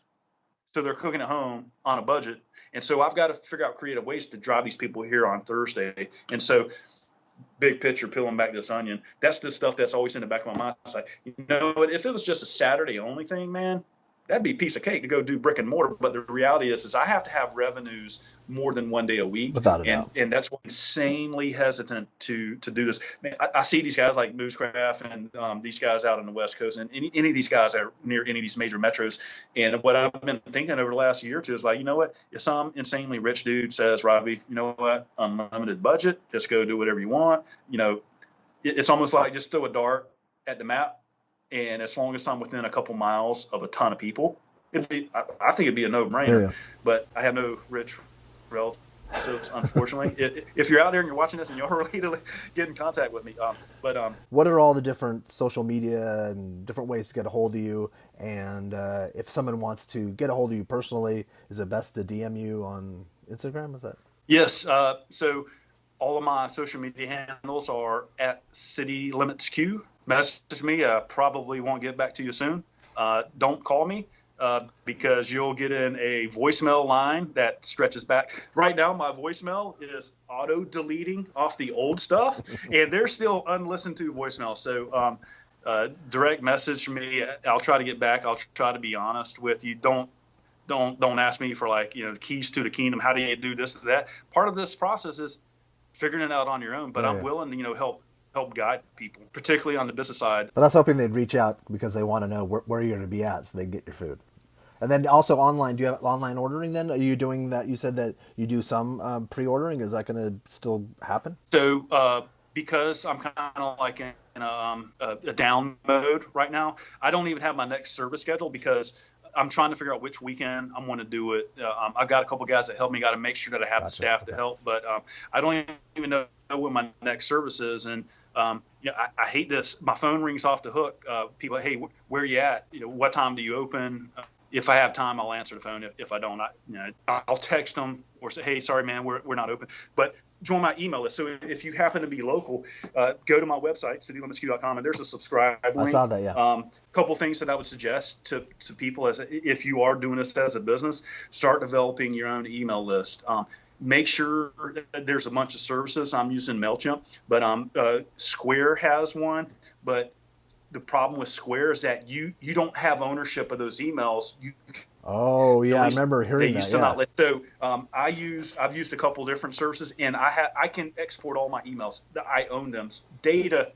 so they're cooking at home on a budget. And so I've got to figure out creative ways to drive these people here on Thursday. And so, big picture, peeling back this onion, that's the stuff that's always in the back of my mind. It's like, if it was just a Saturday only thing, man, that'd be a piece of cake to go do brick and mortar. But the reality is I have to have revenues more than one day a week. Without a doubt. And that's why I'm insanely hesitant to do this. Man, I see these guys like Moosecraft and these guys out on the West Coast, and any of these guys are near any of these major metros. And what I've been thinking over the last year or two is like, if some insanely rich dude says, Robbie, unlimited budget, just go do whatever you want. It's almost like just throw a dart at the map. And as long as I'm within a couple miles of a ton of people, I think it'd be a no-brainer. Yeah. But I have no rich relatives, unfortunately. If you're out there and you're watching this and you're ready to get in contact with me, what are all the different social media and different ways to get a hold of you? And if someone wants to get a hold of you personally, is it best to DM you on Instagram? Is that? Yes. So all of my social media handles are at City Limits Q. Message me. I probably won't get back to you soon. Don't call me because you'll get in a voicemail line that stretches back. Right now, my voicemail is auto-deleting off the old stuff, and they're still unlistened to voicemails. So direct message me. I'll try to get back. I'll try to be honest with you. Don't ask me for keys to the kingdom. How do you do this or that? Part of this process is figuring it out on your own, but I'm willing to help guide people, particularly on the business side. But I was hoping they'd reach out because they want to know where you're going to be at so they can get your food. And then also online, do you have online ordering then? Are you doing that? You said that you do some pre-ordering. Is that going to still happen? So because I'm kind of like in a down mode right now, I don't even have my next service schedule because I'm trying to figure out which weekend I'm going to do it. I've got a couple guys that help me. Got to make sure that I have the staff to help. But I don't even know what my next service is. And I hate this. My phone rings off the hook. People, hey, where are you at? What time do you open? If I have time, I'll answer the phone. If I don't, I'll text them or say, hey, sorry, man, we're not open. But join my email list. So if you happen to be local, go to my website, citylimitsq.com, and there's a subscribe link. I saw that, yeah. Couple things that I would suggest to people if you are doing this as a business, start developing your own email list. Make sure that there's a bunch of services. I'm using MailChimp, but Square has one. But the problem with Square is that you don't have ownership of those emails. Oh At yeah, I least remember they hearing that. used to Yeah. not let. So I've used a couple different services, and I can export all my emails. I own them. Data,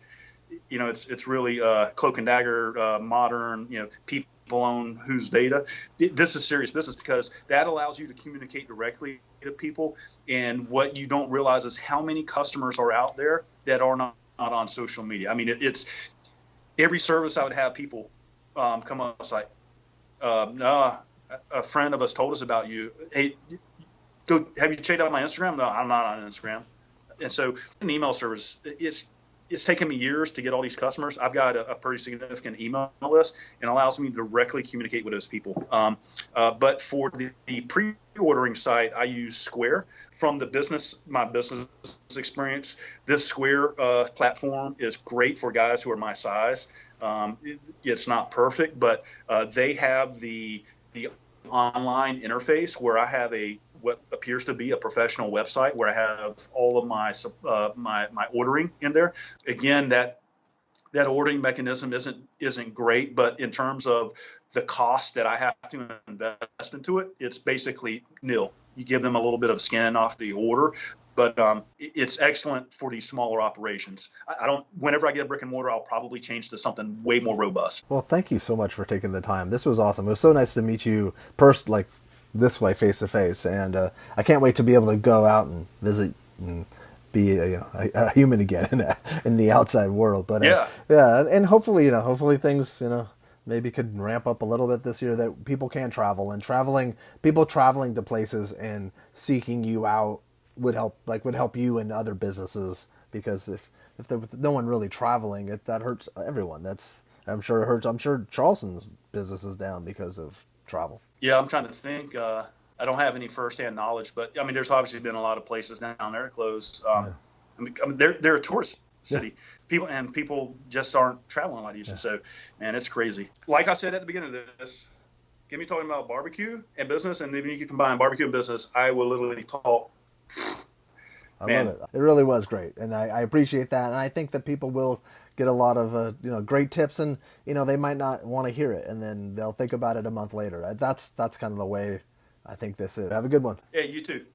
it's really cloak and dagger, modern. People own whose data. This is serious business because that allows you to communicate directly to people. And what you don't realize is how many customers are out there that are not on social media. I mean, it's every service I would have people come on the site. No, a friend of us told us about you. Hey, go. Have you checked out my Instagram? No, I'm not on Instagram. And so an email service, it's taken me years to get all these customers. I've got a pretty significant email list and allows me to directly communicate with those people. But for the pre-ordering site, I use Square. From my business experience, this Square platform is great for guys who are my size. It's not perfect, but they have the online interface where I have what appears to be a professional website where I have all of my ordering in there. Again, that ordering mechanism isn't great, but in terms of the cost that I have to invest into it, it's basically nil. You give them a little bit of skin off the order, but it's excellent for these smaller operations. I don't. Whenever I get a brick and mortar, I'll probably change to something way more robust. Well, thank you so much for taking the time. This was awesome. It was so nice to meet you like this way, face to face, and I can't wait to be able to go out and visit and be a human again in the outside world. But Yeah. yeah, and hopefully things maybe could ramp up a little bit this year that people can travel and people traveling to places and seeking you out would help you and other businesses because if there was no one really traveling, that hurts everyone. I'm sure it hurts. I'm sure Charleston's business is down because of travel. Yeah, I'm trying to think. I don't have any firsthand knowledge, but I mean, there's obviously been a lot of places down there closed. Yeah. I mean, they're a tourist city. Yeah. People just aren't traveling like these. Yeah. So, man, it's crazy. Like I said at the beginning of this, get me talking about barbecue and business, and even you can combine barbecue and business, I will literally talk. I love it. It really was great, and I appreciate that. And I think that people will get a lot of great tips, and they might not want to hear it, and then they'll think about it a month later. That's kind of the way I think this is. Have a good one. Yeah, you too.